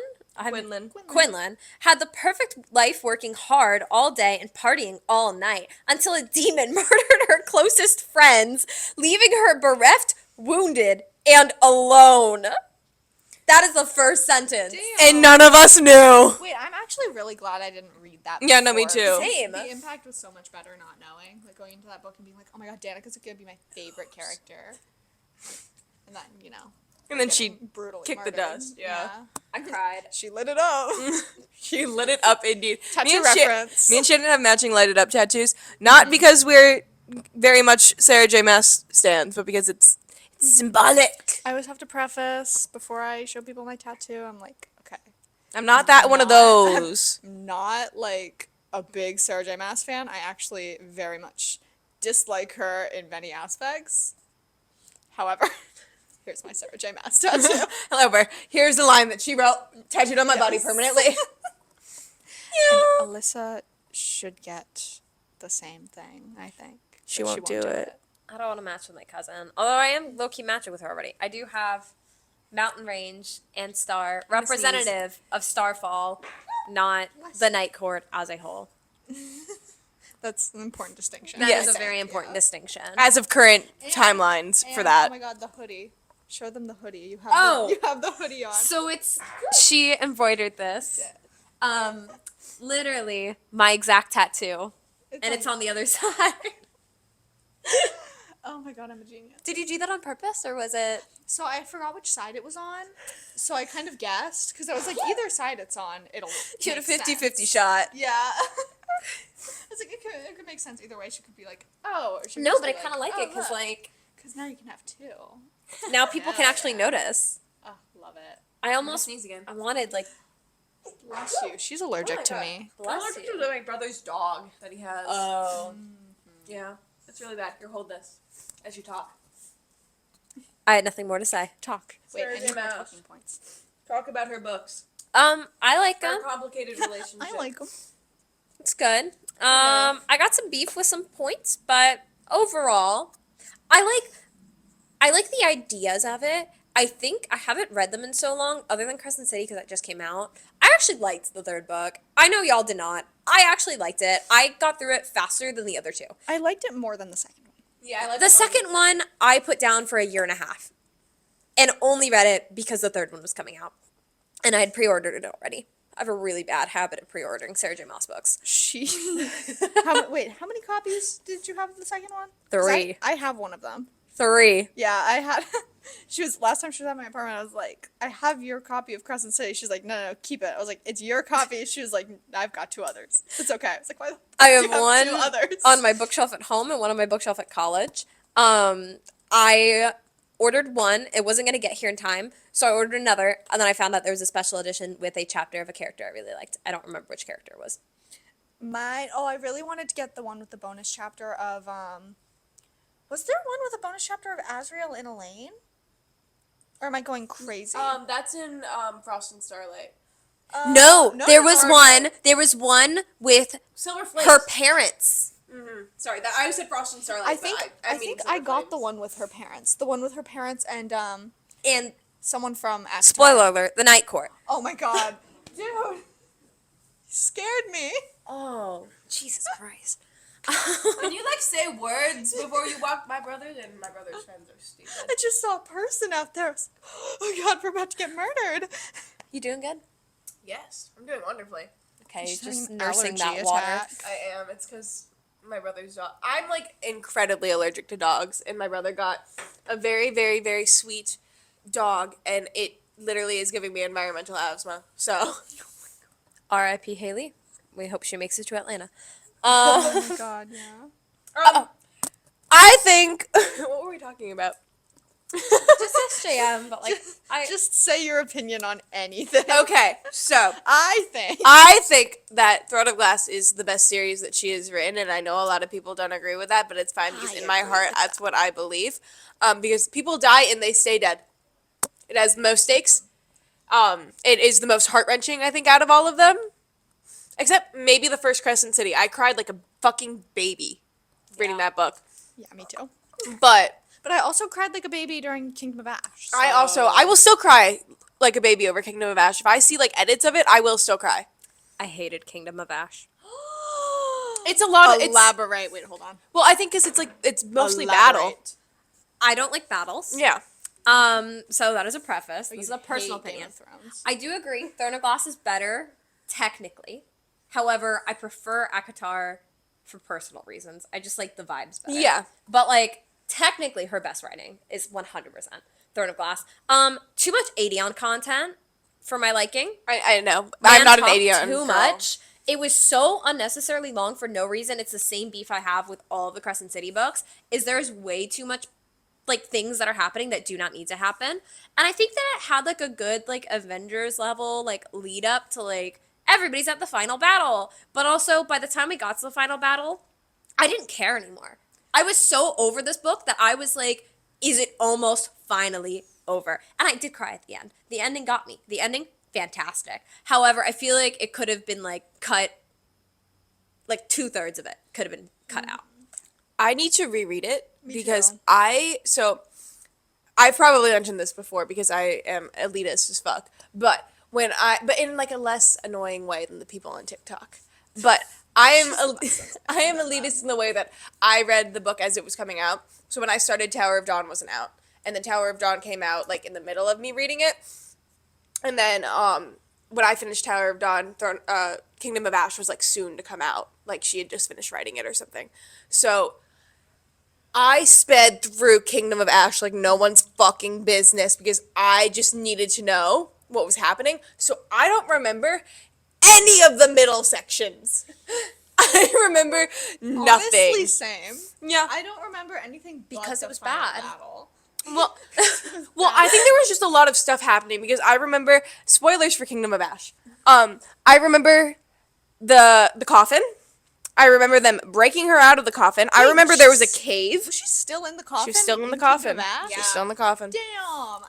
Quinlan had the perfect life working hard all day and partying all night until a demon murdered her closest friends, leaving her bereft, wounded, and alone. That is the first sentence. And none of us knew. Wait, I'm actually really glad I didn't read that. Yeah, no, me before. too. Same. The impact was so much better not knowing, like going into that book and being like, oh my god, Danica's gonna be my favorite character. And then, you know. And then getting she brutally kicked the murdered. dust, yeah. I cried. She lit it up. She lit it up indeed. Tattoo Shay- reference. me and Shannon have matching lighted up tattoos. Not because we're very much Sarah J. Maas stands, but because it's symbolic. I always have to preface before I show people my tattoo. I'm like, okay, I'm not that one of those. I'm not like a big Sarah J. Maas fan. I actually very much dislike her in many aspects. However, here's my Sarah J. Maas tattoo. Hello, Bert. Here's the line that she wrote, tattooed on my body Yes. permanently. And Alyssa should get the same thing, I think. She but won't do it. I don't want to match with my cousin. Although I am low-key matching with her already. I do have Mountain Range and Star, representative of Starfall, not the Night Court as a whole. That's an important distinction. That Yes. is a very important distinction. As of current timelines for And, that. Oh my god, the hoodie. Show them the hoodie. You have Oh. you have the hoodie on. So she embroidered this. Literally my exact tattoo. And it's on the other side. Oh my god, I'm a genius. Did you do that on purpose or was it? So I forgot which side it was on. So I kind of guessed because I was like, either side it's on, it'll. You had a make 50-50 sense. shot. Yeah. I was like, it could make sense either way. She could be like, oh, or she could No, just but be I kind of like oh, it because look. like Because now you can have two. now people can Hell actually yeah. notice. Oh, love it. I almost sneeze again. I wanted like Bless you. She's allergic to me. bless you. my brother's dog that he has. Oh. Yeah, it's really bad. Here, hold this as you talk. I had nothing more to say. Talk. Wait, I Sarah's need more mouse. talking points. Talk about her books. I like them. Her complicated relationship. I like them. It's good. I got some beef with some points, but overall, I like the ideas of it. I think I haven't read them in so long, other than Crescent City because that just came out. I actually liked the third book. I know y'all did not. I actually liked it. I got through it faster than the other two. I liked it more than the second one. Yeah, I like The second one I put down for a year and a half, and only read it because the third one was coming out, and I had pre-ordered it already. I have a really bad habit of pre-ordering Sarah J. Maas books. She. Wait, how many copies did you have of the second one? 'Cause 3. I have one of them. 3. Yeah, I had. Last time she was at my apartment, I was like, I have your copy of Crescent City. She's like, no, keep it. I was like, it's your copy. She was like, I've got 2 others. It's okay. I was like, why? I do have you have one 2 others? on my bookshelf at home and one on my bookshelf at college. I ordered one. It wasn't going to get here in time, so I ordered another, and then I found out there was a special edition with a chapter of a character I really liked. I don't remember which character it was. Mine. Oh, I really wanted to get the one with the bonus chapter of Was there one with a bonus chapter of Azrael and Elaine? Or am I going crazy? That's in Frost and Starlight. No, there no, was no. one. There was one with Silver Flames. her parents. Sorry, that I said Frost and Starlight. I but think I I mean think Silver I got the Flames. one with her parents. The one with her parents and And someone from Avatar. spoiler alert: the Night Court. Oh my god. Dude. You scared me. Oh, Jesus Christ! When you say words before you walk my brothers, and my brother's friends are stupid. I just saw a person out there. I was like, oh god, we're about to get murdered. You doing good? Yes, I'm doing wonderfully. Okay, She's just having an nursing that allergy water. attack. I am. It's because my brother's dog. I'm incredibly allergic to dogs, and my brother got a very, very, very sweet dog, and it literally is giving me environmental asthma. So, R.I.P. Haley. We hope she makes it to Atlanta. Oh my god, yeah. I think. What were we talking about? Just SJM, but Just say your opinion on anything. Okay, so I think that Throne of Glass is the best series that she has written, and I know a lot of people don't agree with that, but it's fine because in my heart, that's what I believe. Because people die and they stay dead. It has the most stakes. It is the most heart-wrenching, I think, out of all of them. Except maybe the first Crescent City. I cried like a fucking baby reading that book. Yeah, me too. But But I also cried like a baby during Kingdom of Ash. So. I will still cry like a baby over Kingdom of Ash. If I see edits of it, I will still cry. I hated Kingdom of Ash. It's a lot of Elaborate. Wait, hold on. Well, I think because it's mostly battle. Elaborate. I don't like battles. Yeah. So that is a preface. This is a You personal hate Game opinion. of Thrones. I do agree. Throne of Glass is better, technically. However, I prefer ACOTAR for personal reasons. I just like the vibes better. Yeah. But technically her best writing is 100% Throne of Glass. Too much Aedion content for my liking. I know. Man I'm not an talked 80 on too girl. much. It was so unnecessarily long for no reason. It's the same beef I have with all of the Crescent City books. Is there's way too much things that are happening that do not need to happen. And I think that it had a good Avengers level lead up to everybody's at the final battle. But also by the time we got to the final battle, I didn't care anymore. I was so over this book that I was like, is it almost finally over? And I did cry at the end. The ending got me. The ending, fantastic. However, I feel like it could have been cut, 2/3 of it could have been cut out. I need to reread it Me because too. I've probably mentioned this before because I am elitist as fuck. But but in a less annoying way than the people on TikTok. But I am elitist in the way that I read the book as it was coming out. So when I started, Tower of Dawn wasn't out, and then Tower of Dawn came out like in the middle of me reading it, and then when I finished Tower of Dawn, Kingdom of Ash was like soon to come out. Like she had just finished writing it or something. So I sped through Kingdom of Ash like no one's fucking business because I just needed to know what was happening. So I don't remember any of the middle sections. I remember nothing. Honestly, same. Yeah. I don't remember anything but Because the it was final bad. battle. Well, I think there was just a lot of stuff happening because I remember spoilers for Kingdom of Ash. I remember the coffin. I remember them breaking her out of the coffin. I remember there was a cave. Was she still in the coffin? She was still in the Kingdom coffin. of Ash? She was still in the coffin. Damn,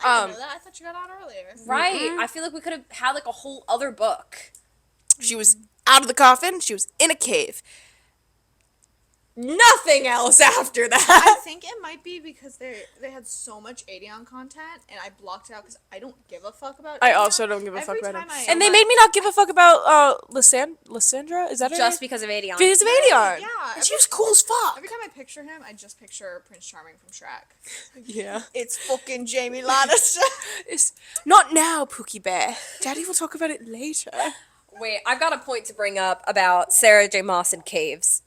I didn't know that. I thought you got out earlier. Right. I feel like we could have had like a whole other book. She was out of the coffin. She was in a cave. Nothing else after I that. think it might be because they had so much Aedeon content, and I blocked it out because I don't give a fuck about. I Aedeon. also don't give a fuck Every about time it. I- And they made me not give a fuck about Lysandra. Is that her Just name? because of Aedeon. Because of Aedeon. Yeah, And she was cool as fuck. Every time I picture him, I just picture Prince Charming from Shrek. Yeah. It's fucking Jamie Lannister. It's not now, Pookie Bear. Daddy will talk about it later. Wait, I've got a point to bring up about Sarah J. Maas and caves.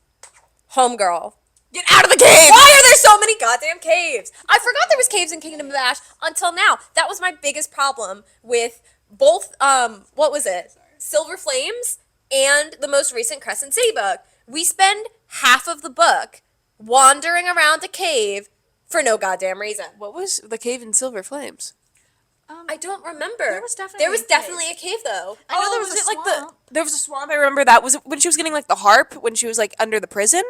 Homegirl. Get out of the cave! Why are there so many goddamn caves? I forgot there was caves in Kingdom of Ash until now. That was my biggest problem with both, what was it? Silver Flames and the most recent Crescent City book. We spend half of the book wandering around a cave for no goddamn reason. What was the cave in Silver Flames? I don't remember. There was definitely a cave though. I know there was was a it like swamp. there was a swamp? I remember that. Was it when she was getting like the harp when she was like under the prison?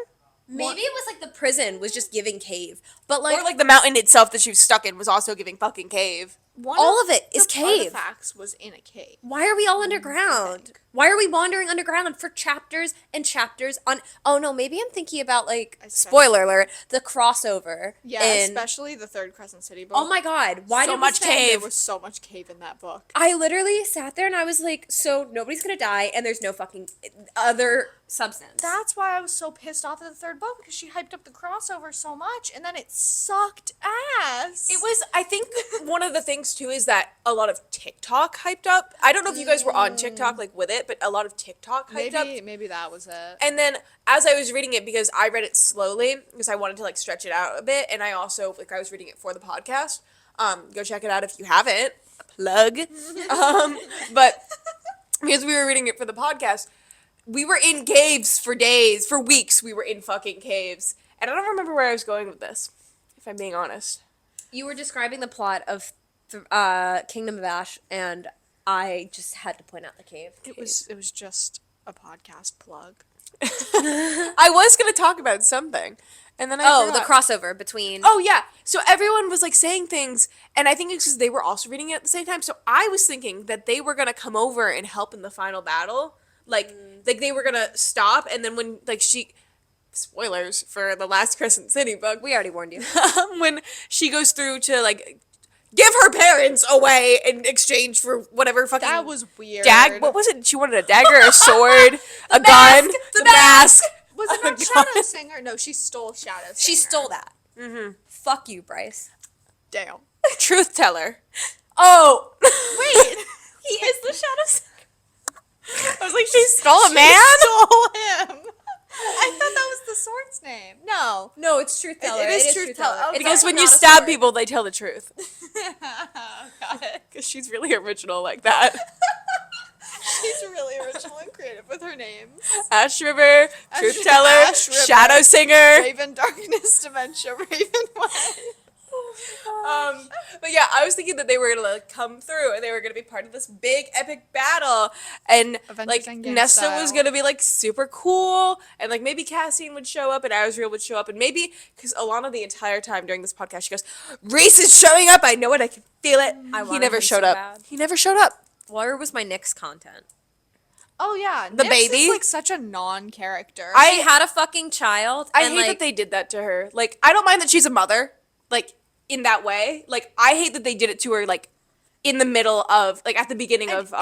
Maybe it was like the prison was just giving cave, but like Or like the mountain itself that she was stuck in was also giving fucking cave. all of it is the cave. artifacts was in a cave. Why are we all underground? Why are we wandering underground for chapters and chapters on? Oh no, maybe I'm thinking about like spoiler alert, the crossover. Yeah, in, especially the third Crescent City book. oh my god, why So did we much spend- cave. There was so much cave in that book. I literally sat there and I was like, so nobody's gonna die and there's no fucking other substance. That's why I was so pissed off at the third book because she hyped up the crossover so much and then it sucked ass. It was, I think, one of the things too is that a lot of TikTok hyped up. I don't know if you guys were on TikTok like with it, but a lot of TikTok hyped up. maybe that was it. And then as I was reading it, because I read it slowly because I wanted to like stretch it out a bit, and I also like I was reading it for the podcast. Go check it out if you haven't. Plug. But because we were reading it for the podcast, we were in caves for days, for weeks. We were in fucking caves, and I don't remember where I was going with this, if I'm being honest. You were describing the plot of Kingdom of Ash, and I just had to point out the cave. It was just a podcast plug. I was gonna talk about something, and then I the forgot. crossover between. Oh yeah, so everyone was like saying things, and I think it's because they were also reading it at the same time. So I was thinking that they were gonna come over and help in the final battle, like they were gonna stop, and then when like spoilers for the last Crescent City book, We already warned you. when she goes through to like give her parents away in exchange for whatever fucking That was weird. what was it? She wanted a dagger, a sword, a gun, the mask. Was it a not gun. Shadow Singer? No, she stole Shadow Singer. She stole that. Mm-hmm. Fuck you, Bryce. Damn. Truth teller. Oh, Wait. He is the shadow. I was like, she stole a man. Stole him. I thought that was the sword's name. No. No, it's Truth Teller. It is Truth Teller. Okay. Because when not you a stab sword. people, they tell the truth. Got it. Because she's really original like that. She's really original and creative with her names. Ash River, Truth Ash- Teller, Ash River. Shadow Singer. Raven Darkness, Dementia, Raven White. But yeah, I was thinking that they were gonna like come through and they were gonna be part of this big epic battle, and Avengers like Endgame Nesta was style. gonna be like super cool, and like maybe Cassian would show up and Asriel would show up, and maybe because Alana the entire time during this podcast she goes, "Reese is showing up. I know it. I can feel it." I He wanted never him showed so up. bad. He never showed up. Where was my Nyx content? Oh yeah, The Nyx baby? is like such a non-character. She had a fucking child. I and, hate like, that they did that to her. Like, I don't mind that she's a mother, like, in that way. Like, I hate that they did it to her, like, in the middle of, like, at the beginning And of,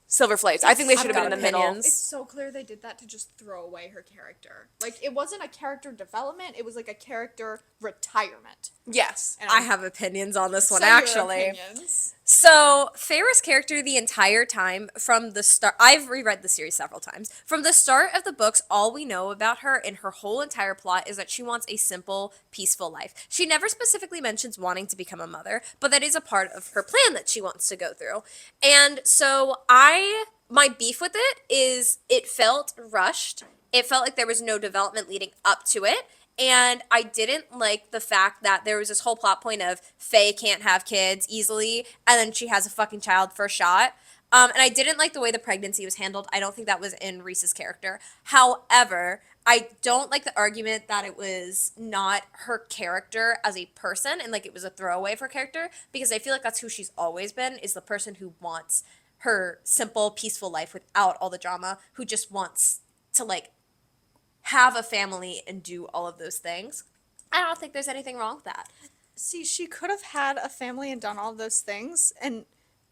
Silver Flakes. I think they should have been in the middle. opinions. It's so clear they did that to just throw away her character. Like, it wasn't a character development, it was like a character retirement. Yes. And I have opinions on this one, Say your actually. opinions. So, Feyre's character the entire time from the start, I've reread the series several times. From the start of the books, all we know about her and her whole entire plot is that she wants a simple, peaceful life. She never specifically mentions wanting to become a mother, but that is a part of her plan that she wants to go through. And so, my beef with it is it felt rushed. It felt like there was no development leading up to it. And I didn't like the fact that there was this whole plot point of Faye can't have kids easily, and then she has a fucking child first shot. And I didn't like the way the pregnancy was handled. I don't think that was in Reese's character. However, I don't like the argument that it was not her character as a person and like it was a throwaway of her character, because I feel like that's who she's always been, is the person who wants her simple, peaceful life without all the drama, who just wants to like have a family and do all of those things. I don't think there's anything wrong with that. See, she could have had a family and done all those things and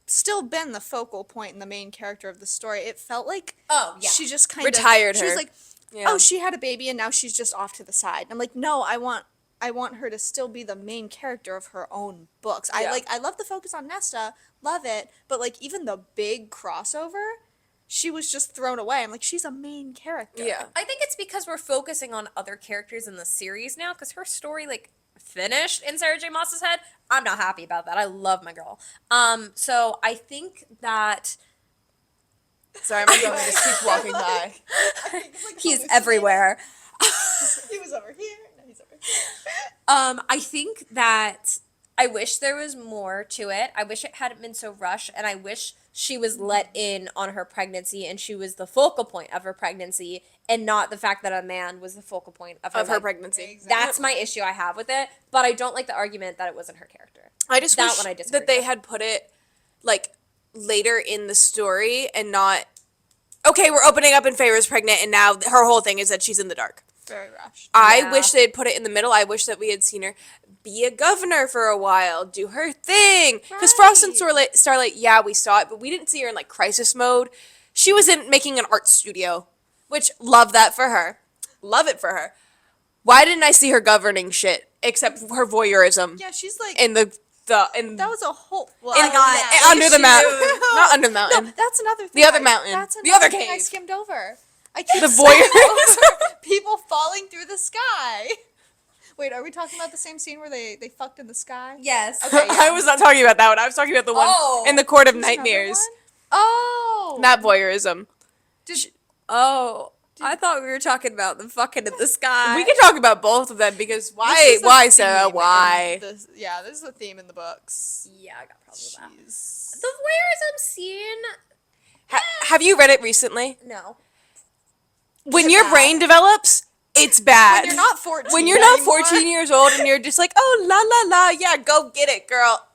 still been the focal point and the main character of the story. It felt like she just kind Retired of she was her. like, Yeah. oh, she had a baby and now she's just off to the side. And I'm like, no, I want her to still be the main character of her own books. Yeah. I love the focus on Nesta, love it, but like even the big crossover, she was just thrown away. I'm like, she's a main character. Yeah. I think it's because we're focusing on other characters in the series now, because her story like finished in Sarah J. Maas's head. I'm not happy about that. I love my girl. So I think that Sorry, my dog just keeps walking by. he's everywhere. He was over here. No, he's over here. I think that I wish there was more to it. I wish it hadn't been so rushed, and I wish she was let in on her pregnancy and she was the focal point of her pregnancy and not the fact that a man was the focal point of her, Pregnancy. Exactly. That's my issue I have with it, but I don't like the argument that it wasn't her character. I just That wish one I disagree that they with. had put it like later in the story and not, okay, we're opening up and Feyre's pregnant and now her whole thing is that she's in the dark. Very rushed. I Yeah. wish they'd put it in the middle. I wish that we had seen her be a governor for a while, do her thing. Because Frost and Starlight, yeah, we saw it, but we didn't see her in like crisis mode. She was in making an art studio, which love that for her. Love it for her. Why didn't I see her governing shit except for her voyeurism Yeah, she's like in the that was a whole. Well, in, yeah. under the mountain, not under the mountain. No, that's another thing. The other mountain. That's The other another thing I cave. skimmed over. I keep The skimming voyeurism. over people falling through the sky. Wait, are we talking about the same scene where they fucked in the sky? Yes. Okay, yeah. I was not talking about that one. I was talking about the one Oh. in the Court of There's another Nightmares. one? Oh. Not voyeurism. Oh, I thought we were talking about the fucking in the sky. We can talk about both of them because This why? is a Why, Sarah? theme Why? in yeah, this is a theme in the books. Yeah, I got problems with that. Jeez. The voyeurism scene. Have you read it recently? No. When it your bad? brain develops, it's bad. When you're not 14. When you're not anymore. 14 years old and you're just like, oh la la la, yeah, go get it, girl.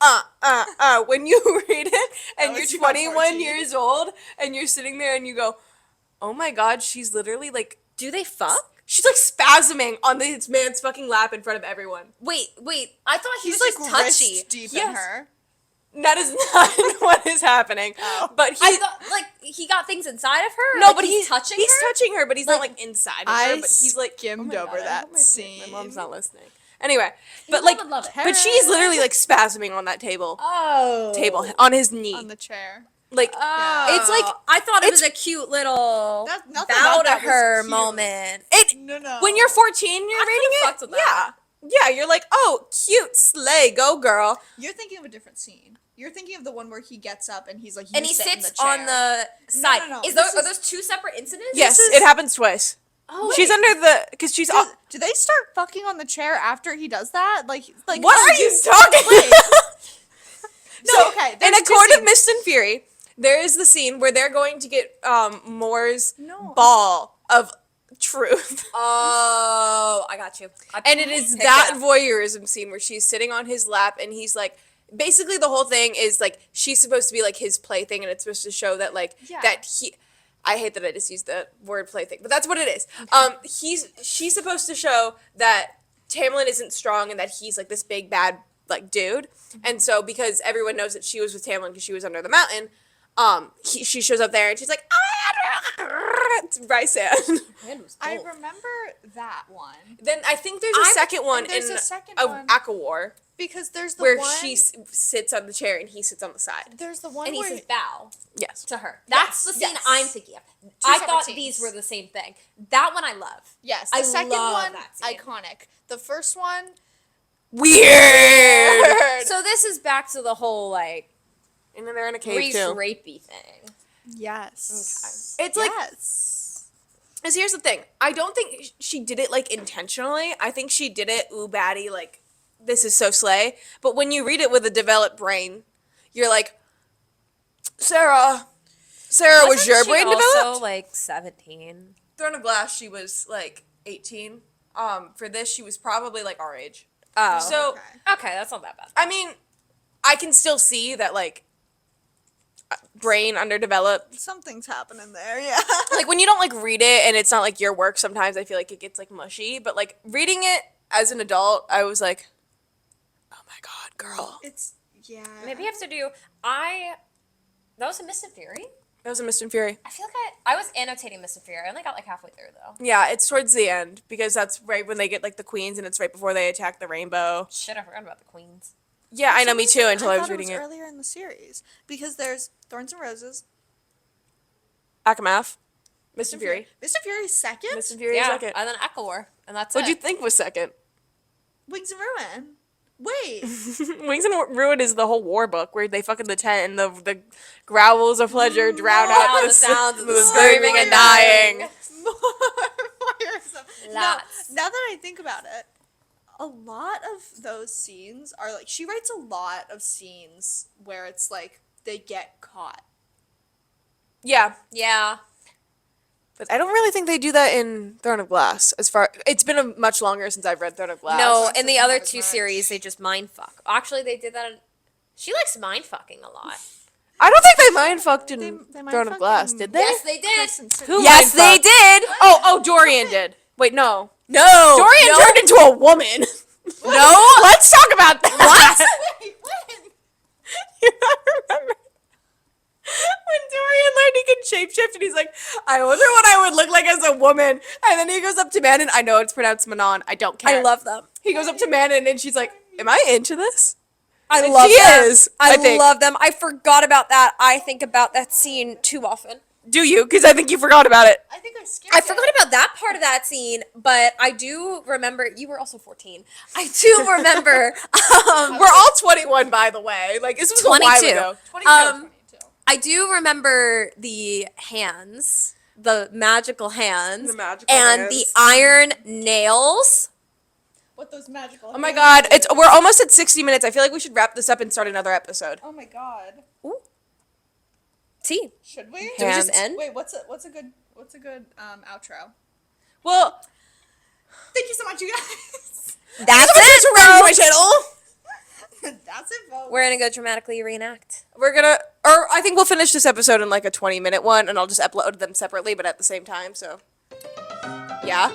When you read it and was you're about 21 14. years old and you're sitting there and you go, oh my god, she's literally like, Do they fuck? she's like spasming on this man's fucking lap in front of everyone. Wait. I thought he He's was like just touchy. wrist deep in Yes. her. That is not what is happening. But I he, thought like he got things inside of her. no, Like, but he's touching He's her. touching her, but he's not like inside of her. I But he's like skimmed oh my over God, I that hope my scene. mom's not listening. Anyway, but Mom like, would love it. but she's literally like spasming on that table, on his knee, On the chair. like it's like I thought it was it's- a cute little That- nothing bow about to that was her cute. moment. it. No. When you're 14, you're reading could've it. fucked with that. Yeah, you're like, oh, cute, slay, go girl. You're thinking of a different scene. You're thinking of the one where he gets up and he's like, And "You he sit in sits the chair." on the side. no, Is this those, are is- those two separate incidents? Yes, is- it happens twice. Oh, She's under the because she's. Do they start fucking on the chair after he does that? Like What how are do you talking Wait. about? No, okay. In there's A two Court of scenes. Mist and Fury, there is the scene where they're going to get Moore's No. ball of truth. Oh, I got you. And it is Pick that it up. voyeurism scene where she's sitting on his lap and he's like, basically the whole thing is like, she's supposed to be like his plaything and it's supposed to show that like, Yeah. that he, I hate that I just used the word plaything, but that's what it is. She's supposed to show that Tamlin isn't strong and that he's like this big bad like dude. And so because everyone knows that she was with Tamlin because she was under the mountain, she shows up there and she's like, oh my god, it's rice sand. I remember that one Then I think there's a second one and there's in a second of one. Aquawar because there's the where one she sits on the chair and he sits on the side. there's the one And he where says bow Yes. to her. That's the scene yes. I'm thinking of. I separate thought scenes. these were the same thing. That one I love. yes, I the second love one that scene. iconic. The first one Weird. So this is back to the whole like And then they're in a cave Reese too. rapey thing. yes. It's like, yes. because here's the thing. I don't think she did it like intentionally. I think she did it ooh baddie like this is so slay. But when you read it with a developed brain, you're like, Sarah, was your brain also developed? like 17? Throne of Glass, she was like 18. For this, she was probably like our age. Oh. So, Okay, that's not that bad. I mean, I can still see that like brain underdeveloped. Something's happening there, yeah. Like when you don't like read it and it's not like your work, sometimes I feel like it gets like mushy. But like reading it as an adult, I was like, oh my god, girl. It's yeah. Maybe you have to do that was a Mist and Fury? That was a Mist and Fury. I feel like I was annotating Mist and Fury. I only got like halfway through though. Yeah, it's towards the end because that's right when they get like the queens and it's right before they attack the rainbow. Shit, I forgot about the queens. Yeah, I know, me too, until I was thought reading it. earlier in the series because there's Thorns and Roses, Akamath. Mist and Fury. Mr. Fury's second, Mist and Fury Yeah, second. and then Echo War, and that's What'd it. you think was second? Wings of Ruin. Wait, Wings and Ruin is the whole war book where they fuck in the tent and the growls of pleasure drown out the sounds of the screaming and dying. more fire. No, Lots. now that I think about it, a lot of those scenes are like she writes a lot of scenes where it's like they get caught. Yeah, Yeah. but I don't really think they do that in Throne of Glass. It's been a much longer since I've read Throne of Glass. No, in the Doesn't other have as two much. series, they just mind fuck. Actually, they did that. She likes mind fucking a lot. I don't think they mind fucked in They Throne of mindfucked Glass, in- did they? Yes, they did. Kristen Stewart. Who Yes, they mindfucked? did. Oh, Dorian did. Wait, no. No, Dorian no. turned into a woman. No, Let's talk about that. What? Wait, when? You don't remember when Dorian learned he could shapeshift and he's like, I wonder what I would look like as a woman. And then he goes up to Manon. I know it's pronounced Manon. I don't care. I love them. He goes up to Manon and she's like, am I into this? I And love she them. is, I I think. love them. I forgot about that. I think about that scene too often. Do you? Because I think you forgot about it. I think I skipped. I forgot about that part of that scene, but I do remember. You were also 14. I do remember. We're all 21, by the way. Like, this was a while 22. ago. 22. I do remember the hands, the magical hands, The magical and hands. the iron nails. What those magical? Oh my god, we're almost at 60 minutes. I feel like we should wrap this up and start another episode. Oh my god. T. Should we? Do we just end? Wait, what's a good outro? Well, Thank you so much, you guys. That's thanks for coming to my it, channel. That's it, folks. We're gonna go dramatically reenact. I think we'll finish this episode in like a 20-minute one, and I'll just upload them separately, but at the same time, so. Yeah.